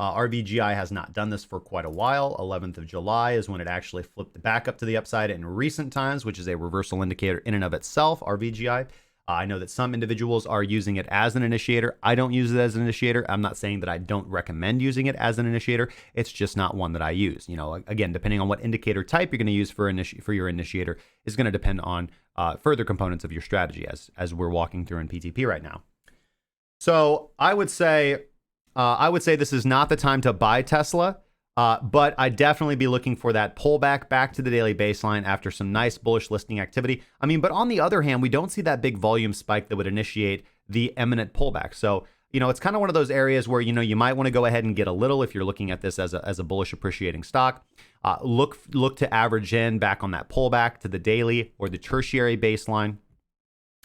RVGI has not done this for quite a while. 11th of July is when it actually flipped back up to the upside in recent times, which is a reversal indicator in and of itself, RVGI. I know that some individuals are using it as an initiator. I don't use it as an initiator. I'm not saying that I don't recommend using it as an initiator. It's just not one that I use. You know, again, depending on what indicator type you're going to use for your initiator is going to depend on further components of your strategy as we're walking through in PTP right now. So I would say this is not the time to buy Tesla. But I'd definitely be looking for that pullback back to the daily baseline after some nice bullish listing activity. I mean, but on the other hand, we don't see that big volume spike that would initiate the imminent pullback. So, you know, it's kind of one of those areas where, you know, you might want to go ahead and get a little if you're looking at this as a bullish appreciating stock. Look to average in back on that pullback to the daily or the tertiary baseline,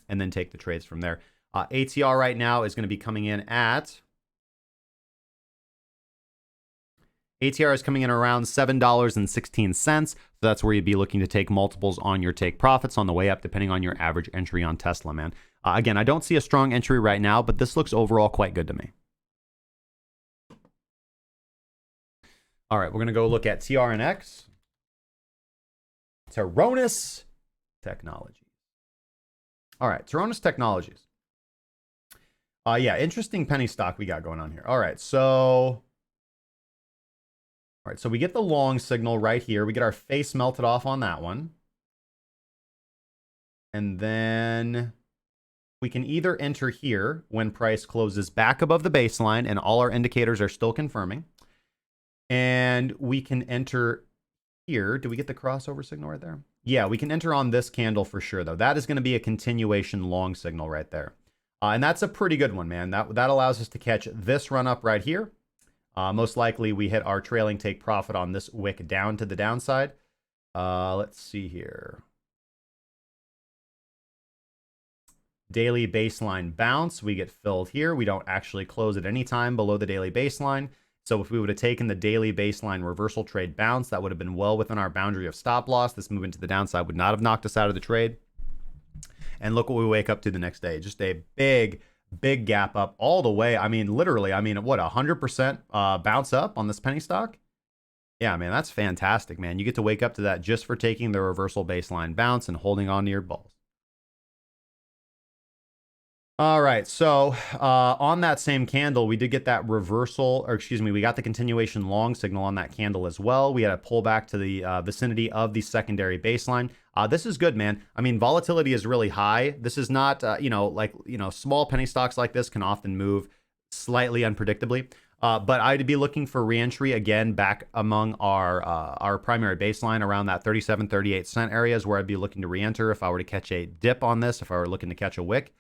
and then take the trades from there. ATR right now is going to be coming in at... ATR is coming in around $7.16. So that's where you'd be looking to take multiples on your take profits on the way up, depending on your average entry on Tesla, man. Again, I don't see a strong entry right now, but this looks overall quite good to me. All right, we're going to go look at TRNX. Tyrannus Technologies. All right, Tyrannus Technologies. Yeah, interesting penny stock we got going on here. All right, so we get the long signal right here. We get our face melted off on that one. And then we can either enter here when price closes back above the baseline and all our indicators are still confirming. And we can enter here. Do we get the crossover signal right there? Yeah, we can enter on this candle for sure, though. That is going to be a continuation long signal right there. And that's a pretty good one, man. That allows us to catch this run up right here. Most likely we hit our trailing take profit on this wick down to the downside. Let's see here. Daily baseline bounce. We get filled here. We don't actually close at any time below the daily baseline. So if we would have taken the daily baseline reversal trade bounce, that would have been well within our boundary of stop loss. This movement to the downside would not have knocked us out of the trade. And look what we wake up to the next day. Just a big gap up all the way. I mean, literally, what, 100% bounce up on this penny stock? Yeah, man, that's fantastic, man. You get to wake up to that just for taking the reversal baseline bounce and holding on to your balls. All right, so on that same candle, we did get that reversal, or excuse me, we got the continuation long signal on that candle as well. We had a pullback to the vicinity of the secondary baseline. This is good, man. I mean, volatility is really high. This is not, small penny stocks like this can often move slightly unpredictably. But I'd be looking for reentry again back among our primary baseline around that 37, 38 cent area is where I'd be looking to reenter if I were to catch a dip on this, if I were looking to catch a wick.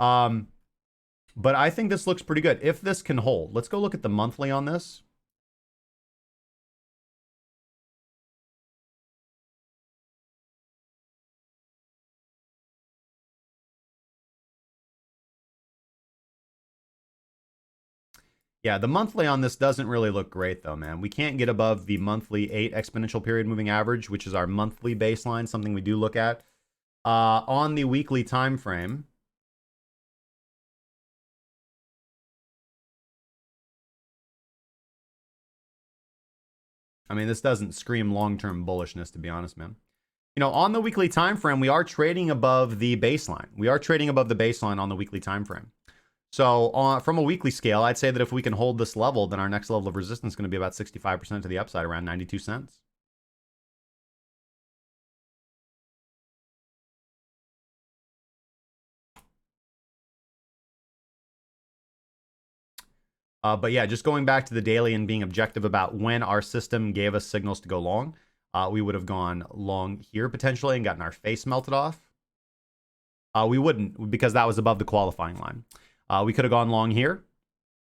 But I think this looks pretty good. If this can hold, let's go look at the monthly on this. Yeah, the monthly on this doesn't really look great though, man. We can't get above the monthly 8 exponential period moving average, which is our monthly baseline, something we do look at. On the weekly time frame, I mean, this doesn't scream long-term bullishness, to be honest, man. You know, on the weekly time frame, we are trading above the baseline. We are trading above the baseline on the weekly time frame. So from a weekly scale, I'd say that if we can hold this level, then our next level of resistance is going to be about 65% to the upside, around 92 cents. But yeah, just going back to the daily and being objective about when our system gave us signals to go long, we would have gone long here potentially and gotten our face melted off. We wouldn't, because that was above the qualifying line. We could have gone long here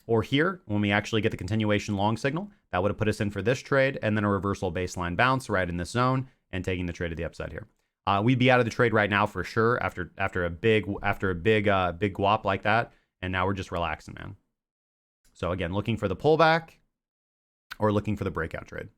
or here when we actually get the continuation long signal. That would have put us in for this trade and then a reversal baseline bounce right in this zone and taking the trade to the upside here. We'd be out of the trade right now for sure after a big guap like that, and now we're just relaxing, man. So again, looking for the pullback or looking for the breakout trade.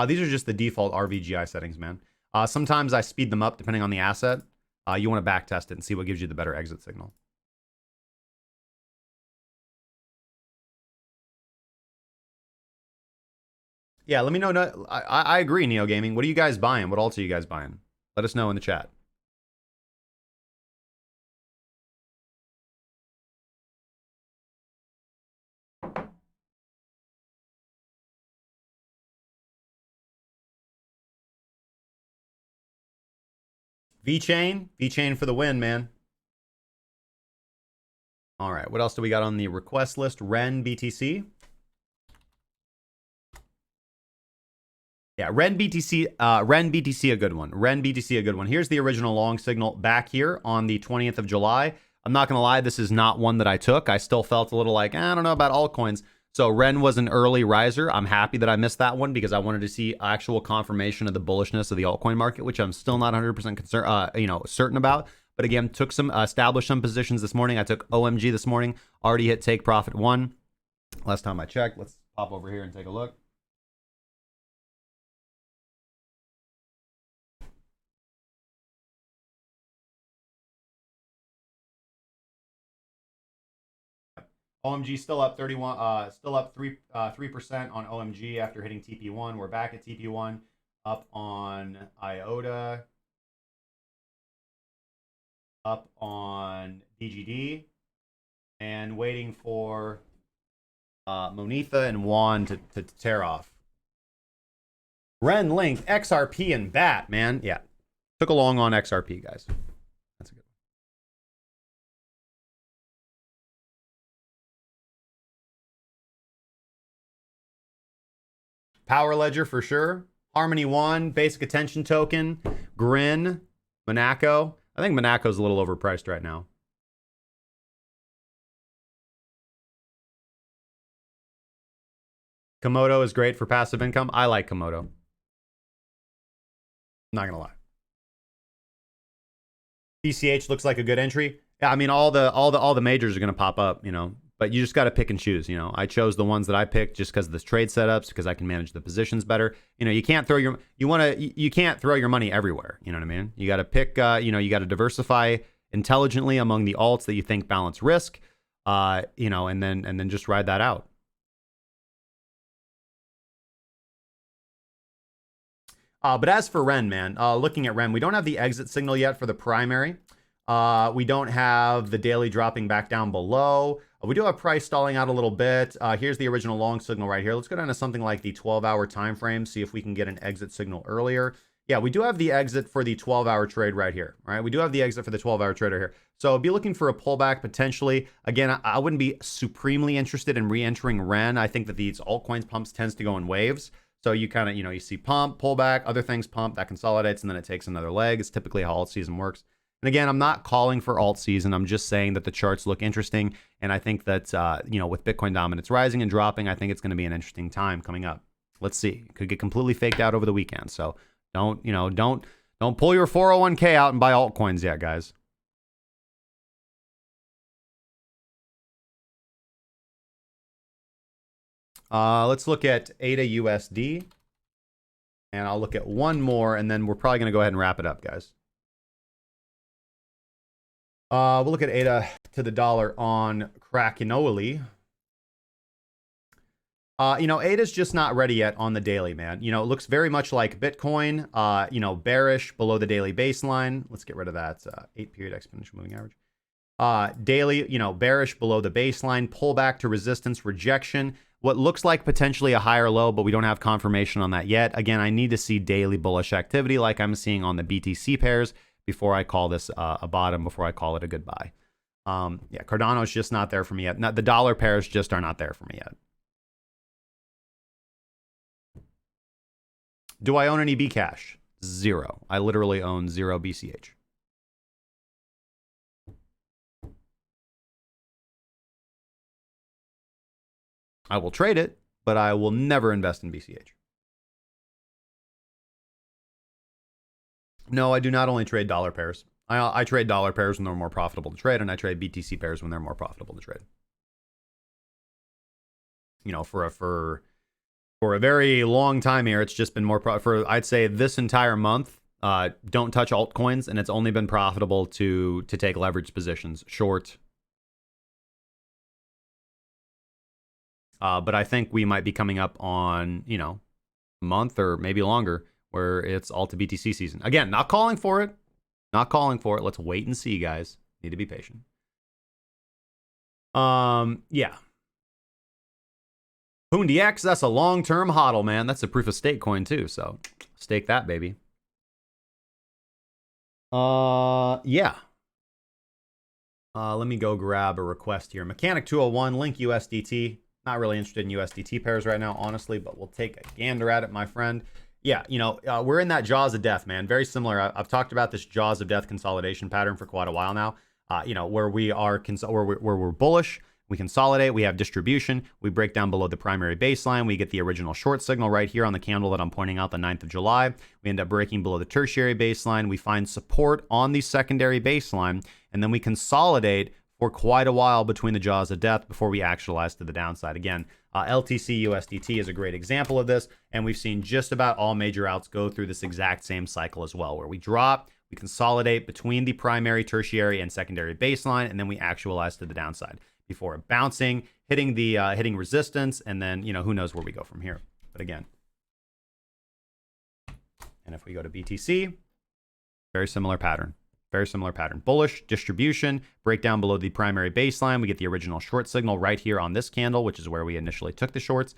These are just the default RVGI settings, man. Sometimes I speed them up depending on the asset. You want to back test it and see what gives you the better exit signal. Yeah, let me know. I agree, Neo Gaming. What are you guys buying? What alts are you guys buying? Let us know in the chat. VeChain for the win, man. All right, what else do we got on the request list? Ren BTC. Yeah, Ren BTC a good one. Ren BTC a good one. Here's the original long signal back here on the 20th of July. I'm not going to lie, this is not one that I took. I still felt a little like, I don't know about altcoins. So Ren was an early riser. I'm happy that I missed that one because I wanted to see actual confirmation of the bullishness of the altcoin market, which I'm still not 100% certain about. But again, took some established some positions this morning. I took OMG this morning. Already hit take profit 1. Last time I checked. Let's pop over here and take a look. OMG still up 31, still up 3% on OMG after hitting TP1. We're back at TP1, up on IOTA, up on DGD, and waiting for Monetha and Juan to tear off. Ren, Link, XRP, and BAT, man. Yeah, took a long on XRP, guys. That's a good one. Power Ledger for sure. Harmony 1, Basic Attention Token, Grin, Monaco. I think Monaco's a little overpriced right now. Komodo is great for passive income. I like Komodo. I'm not gonna lie. BCH looks like a good entry. Yeah, I mean all the majors are gonna pop up, you know. But you just got to pick and choose, you know. I chose the ones that I picked just because of the trade setups, because I can manage the positions better. You know, you can't throw your money everywhere. You know what I mean? You got to pick. You got to diversify intelligently among the alts that you think balance risk. And then just ride that out. But as for Ren, man, looking at Ren, we don't have the exit signal yet for the primary. We don't have the daily dropping back down below. We do have price stalling out a little bit. Here's the original long signal right here. Let's go down to something like the 12-hour time frame, see if we can get an exit signal earlier. Yeah, we do have the exit for the 12-hour trade right here. Right, we do have the exit for the 12-hour trade right here. So be looking for a pullback potentially. Again, I wouldn't be supremely interested in re-entering Ren. I think that these altcoins pumps tends to go in waves. So you kind of, you see pump, pullback, other things pump, that consolidates, and then it takes another leg. It's typically how alt season works. And again, I'm not calling for alt season. I'm just saying that the charts look interesting. And I think that, with Bitcoin dominance rising and dropping, I think it's going to be an interesting time coming up. Let's see. It could get completely faked out over the weekend. So don't pull your 401k out and buy altcoins yet, guys. Let's look at ADA USD. And I'll look at one more, and then we're probably going to go ahead and wrap it up, guys. We'll look at ADA to the dollar on Krakenoli. ADA's just not ready yet on the daily, man. It looks very much like Bitcoin, bearish below the daily baseline. Let's get rid of that 8-period exponential moving average. Daily, bearish below the baseline, pullback to resistance, rejection. What looks like potentially a higher low, but we don't have confirmation on that yet. Again, I need to see daily bullish activity like I'm seeing on the BTC pairs before I call this a bottom, before I call it a good buy. Cardano's just not there for me yet. The dollar pairs just are not there for me yet. Do I own any Bcash? 0. I literally own 0 BCH. I will trade it, but I will never invest in BCH. No, I do not only trade dollar pairs. I trade dollar pairs when they're more profitable to trade, and I trade BTC pairs when they're more profitable to trade. For a very long time here, it's just been more for I'd say this entire month. Don't touch altcoins, and it's only been profitable to take leverage positions short. But I think we might be coming up on a month or maybe longer where it's alt to BTC season. Again, not calling for it. Not calling for it. Let's wait and see, guys. Need to be patient. Yeah. PoonDX, that's a long-term hodl, man. That's a proof of stake coin too, so stake that, baby. Yeah. Let me go grab a request here. Mechanic 201, link USDT. Not really interested in USDT pairs right now, honestly, but we'll take a gander at it, my friend. Yeah, we're in that jaws of death, man. Very similar. I've talked about this jaws of death consolidation pattern for quite a while now. Where we are where we're bullish. We consolidate, we have distribution, we break down below the primary baseline, we get the original short signal right here on the candle that I'm pointing out, the 9th of July. We end up breaking below the tertiary baseline, we find support on the secondary baseline, and then we consolidate for quite a while between the jaws of death before we actualize to the downside. Again, LTC USDT is a great example of this, and we've seen just about all major outs go through this exact same cycle as well, where we drop, we consolidate between the primary, tertiary, and secondary baseline, and then we actualize to the downside before bouncing, hitting resistance, and then who knows where we go from here. But again, and if we go to BTC, very similar pattern. Bullish distribution, breakdown below the primary baseline. We get the original short signal right here on this candle, which is where we initially took the shorts.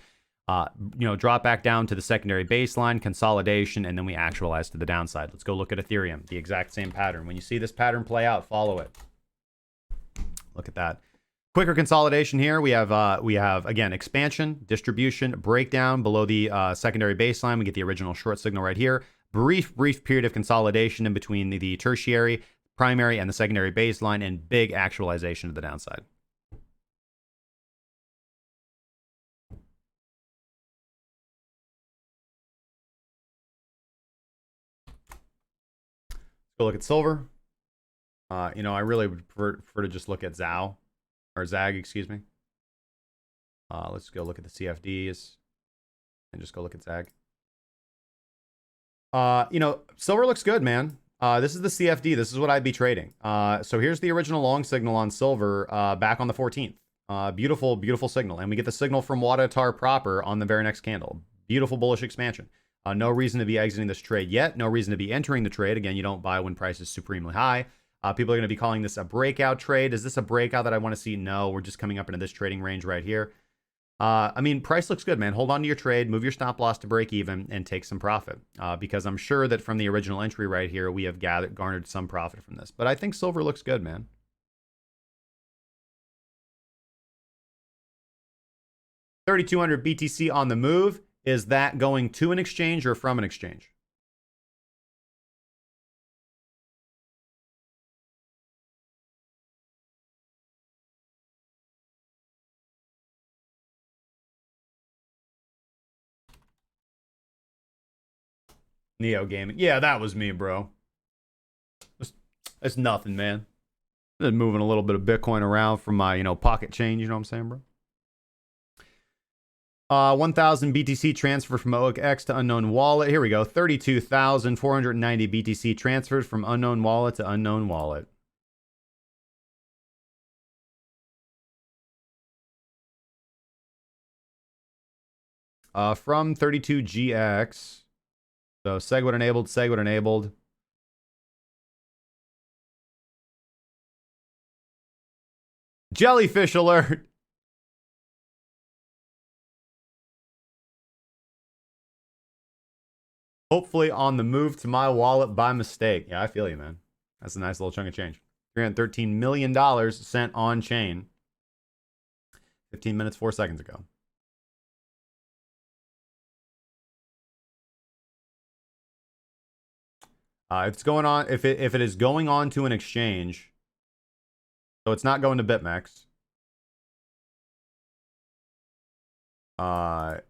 Drop back down to the secondary baseline, consolidation, and then we actualize to the downside. Let's go look at Ethereum. The exact same pattern. When you see this pattern play out, follow it. Look at that. Quicker consolidation here. We have again expansion, distribution, breakdown below the secondary baseline. We get the original short signal right here. Brief period of consolidation in between the tertiary, primary, and the secondary baseline, and big actualization to the downside. Go look at silver. I really would prefer to just look at ZAG, excuse me. Let's go look at the CFDs and just go look at ZAG. Silver looks good, man. This is the CFD. This is what I'd be trading. So here's the original long signal on silver back on the 14th. Beautiful signal. And we get the signal from Wadatar proper on the very next candle. Beautiful bullish expansion. No reason to be exiting this trade yet. No reason to be entering the trade. Again, you don't buy when price is supremely high. People are going to be calling this a breakout trade. Is this a breakout that I want to see? No, we're just coming up into this trading range right here. Price looks good, man. Hold on to your trade, move your stop loss to break even, and take some profit. Because I'm sure that from the original entry right here, we have garnered some profit from this. But I think silver looks good, man. $3,200 BTC on the move. Is that going to an exchange or from an exchange? Neo Gaming. Yeah, that was me, bro. It's nothing, man. Just moving a little bit of Bitcoin around from my, pocket change. You know what I'm saying, bro? 1,000 BTC transfer from OX to unknown wallet. Here we go. 32,490 BTC transferred from unknown wallet to unknown wallet. from 32GX. So SegWit enabled, SegWit enabled. Jellyfish alert. Hopefully on the move to my wallet by mistake. Yeah, I feel you, man. That's a nice little chunk of change. $313 million sent on chain. 15 minutes, 4 seconds ago. If it's going on, if it is going on to an exchange, so it's not going to BitMEX. I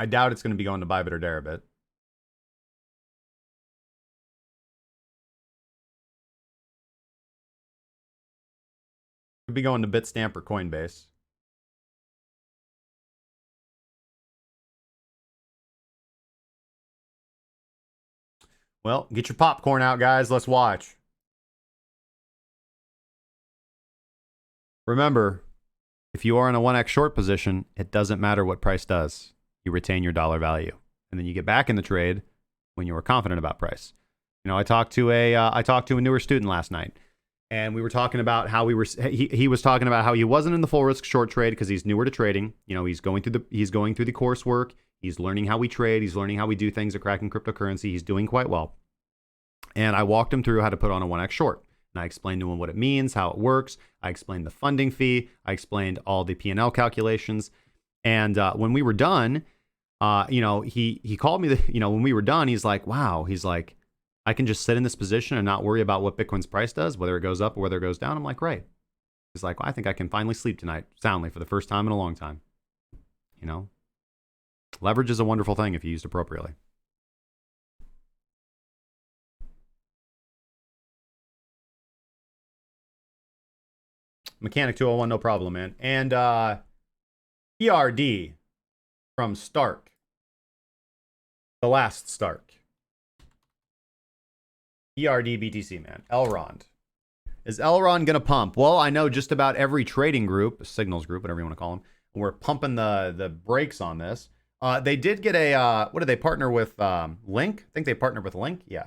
doubt it's going to be going to ByBit or Deribit. Could be going to Bitstamp or Coinbase. Well, get your popcorn out, guys. Let's watch. Remember, if you are in a 1x short position, it doesn't matter what price does. You retain your dollar value. And then you get back in the trade when you were confident about price. You know, I talked to a newer student last night. And we were talking about how he was talking about how he wasn't in the full risk short trade because he's newer to trading. You know, he's going through the coursework. He's learning how we trade. He's learning how we do things at Kraken cryptocurrency. He's doing quite well. And I walked him through how to put on a 1x short. And I explained to him what it means, how it works. I explained the funding fee. I explained all the P&L calculations. And when we were done, you know, he called me, when we were done, he's like, wow, he's like, I can just sit in this position and not worry about what Bitcoin's price does, whether it goes up or whether it goes down. I'm like, great. He's like, well, I think I can finally sleep tonight soundly for the first time in a long time. You know, leverage is a wonderful thing if you used appropriately. Mechanic 201, no problem, man. And ERD from Stark. The last Stark. ERD BTC, man. Elrond. Is Elrond going to pump? Well, I know just about every trading group, signals group, whatever you want to call them, we're pumping the brakes on this. They did get a, what did they partner with? Link? I think they partnered with Link. Yeah.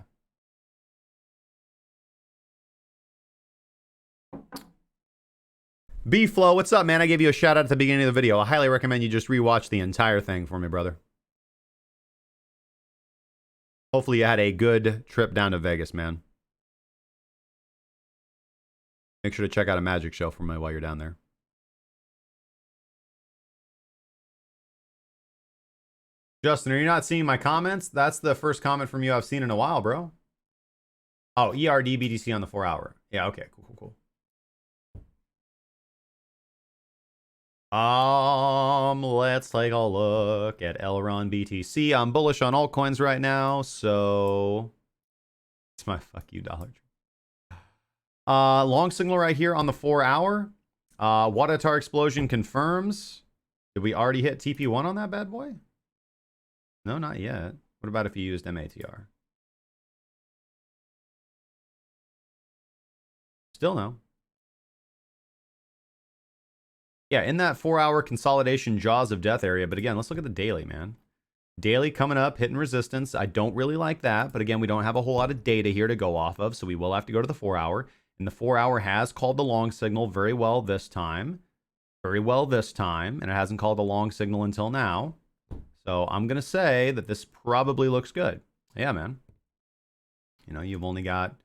B-Flow, what's up, man? I gave you a shout out at the beginning of the video. I highly recommend you just rewatch the entire thing for me, brother. Hopefully you had a good trip down to Vegas, man. Make sure to check out a magic show for me while you're down there. Justin, are you not seeing my comments? That's the first comment from you I've seen in a while, bro. Oh, ERD BTC on the 4 hour. Yeah, okay, cool. Let's take a look at Elrond BTC. I'm bullish on altcoins right now, so it's my fuck you dollar. Long signal right here on the 4 hour. Wadatar explosion confirms. Did we already hit TP1 on that bad boy? No, not yet. What about if you used MATR? Still no. Yeah, in that 4 hour consolidation jaws of death area. But again, let's look at the daily, man. Daily coming up, hitting resistance. I don't really like that. But again, we don't have a whole lot of data here to go off of. So we will have to go to the 4 hour. And the 4 hour has called the long signal very well this time. And it hasn't called the long signal until now. So I'm going to say that this probably looks good. Yeah, man. You know, you've only got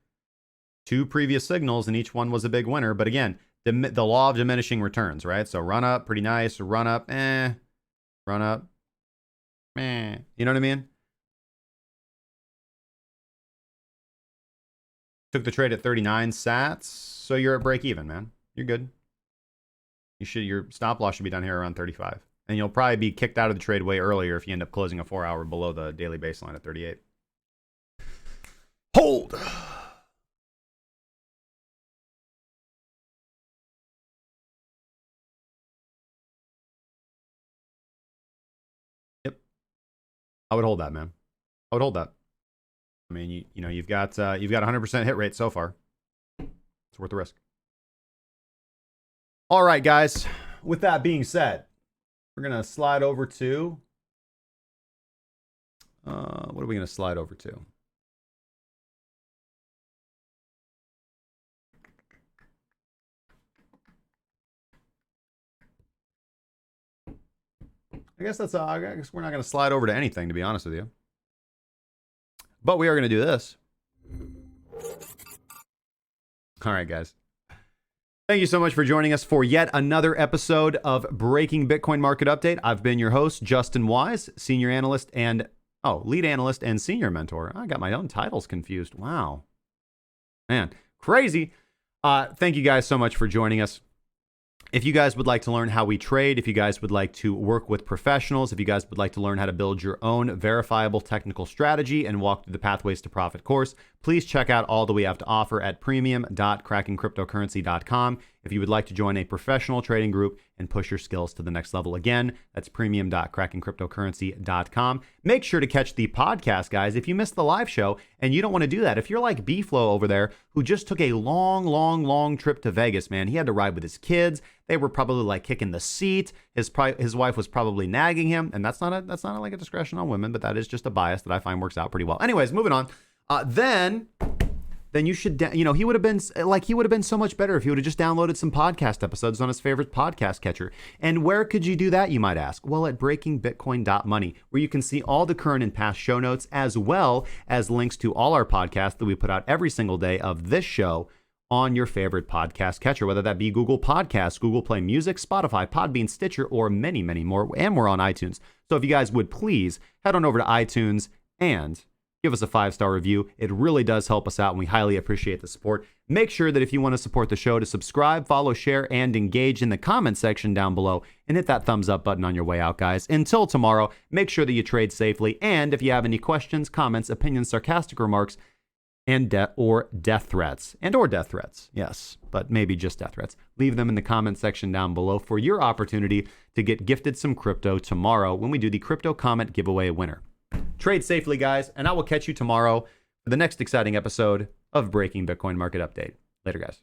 2 previous signals and each one was a big winner. But again, the law of diminishing returns, right? So run up, pretty nice. Run up, Run up, You know what I mean? Took the trade at 39 sats, so you're at break even, man. You're good. Your stop loss should be down here around 35. And you'll probably be kicked out of the trade way earlier if you end up closing a 4 hour below the daily baseline at 38. Hold! Yep. I would hold that, man. I would hold that. I mean, you know, you've got 100% hit rate so far. It's worth the risk. All right, guys. With that being said, We're going to slide over to, what are we going to slide over to? I guess we're not going to slide over to anything, to be honest with you. But we are going to do this. All right, guys. Thank you so much for joining us for yet another episode of Breaking Bitcoin Market Update. I've been your host, Justin Wise, senior analyst and, lead analyst and senior mentor. I got my own titles confused. Wow. Man, crazy. Thank you guys so much for joining us. If you guys would like to learn how we trade, if you guys would like to work with professionals, if you guys would like to learn how to build your own verifiable technical strategy and walk through the Pathways to Profit course, please check out all that we have to offer at premium.crackingcryptocurrency.com. If you would like to join a professional trading group and push your skills to the next level, again, that's premium.crackingcryptocurrency.com. Make sure to catch the podcast, guys. If you missed the live show and you don't want to do that, if you're like B-Flow over there, who just took a long trip to Vegas, man, he had to ride with his kids. They were probably like kicking the seat. His wife was probably nagging him, and that's not like a discretion on women, but that is just a bias that I find works out pretty well. Anyways, moving on. Then you should, he would have been so much better if he would have just downloaded some podcast episodes on his favorite podcast catcher. And where could you do that, you might ask? Well, at breakingbitcoin.money, where you can see all the current and past show notes, as well as links to all our podcasts that we put out every single day of this show on your favorite podcast catcher, whether that be Google Podcasts, Google Play Music, Spotify, Podbean, Stitcher, or many, many more. And we're on iTunes. So if you guys would please head on over to iTunes and give us a 5-star review. It really does help us out, and we highly appreciate the support. Make sure that if you want to support the show, to subscribe, follow, share, and engage in the comment section down below, and hit that thumbs up button on your way out, guys. Until tomorrow, make sure that you trade safely, and if you have any questions, comments, opinions, sarcastic remarks, and death threats, yes, but maybe just death threats, leave them in the comment section down below for your opportunity to get gifted some crypto tomorrow when we do the Crypto Comment Giveaway winner. Trade safely, guys, and I will catch you tomorrow for the next exciting episode of Breaking Bitcoin Market Update. Later, guys.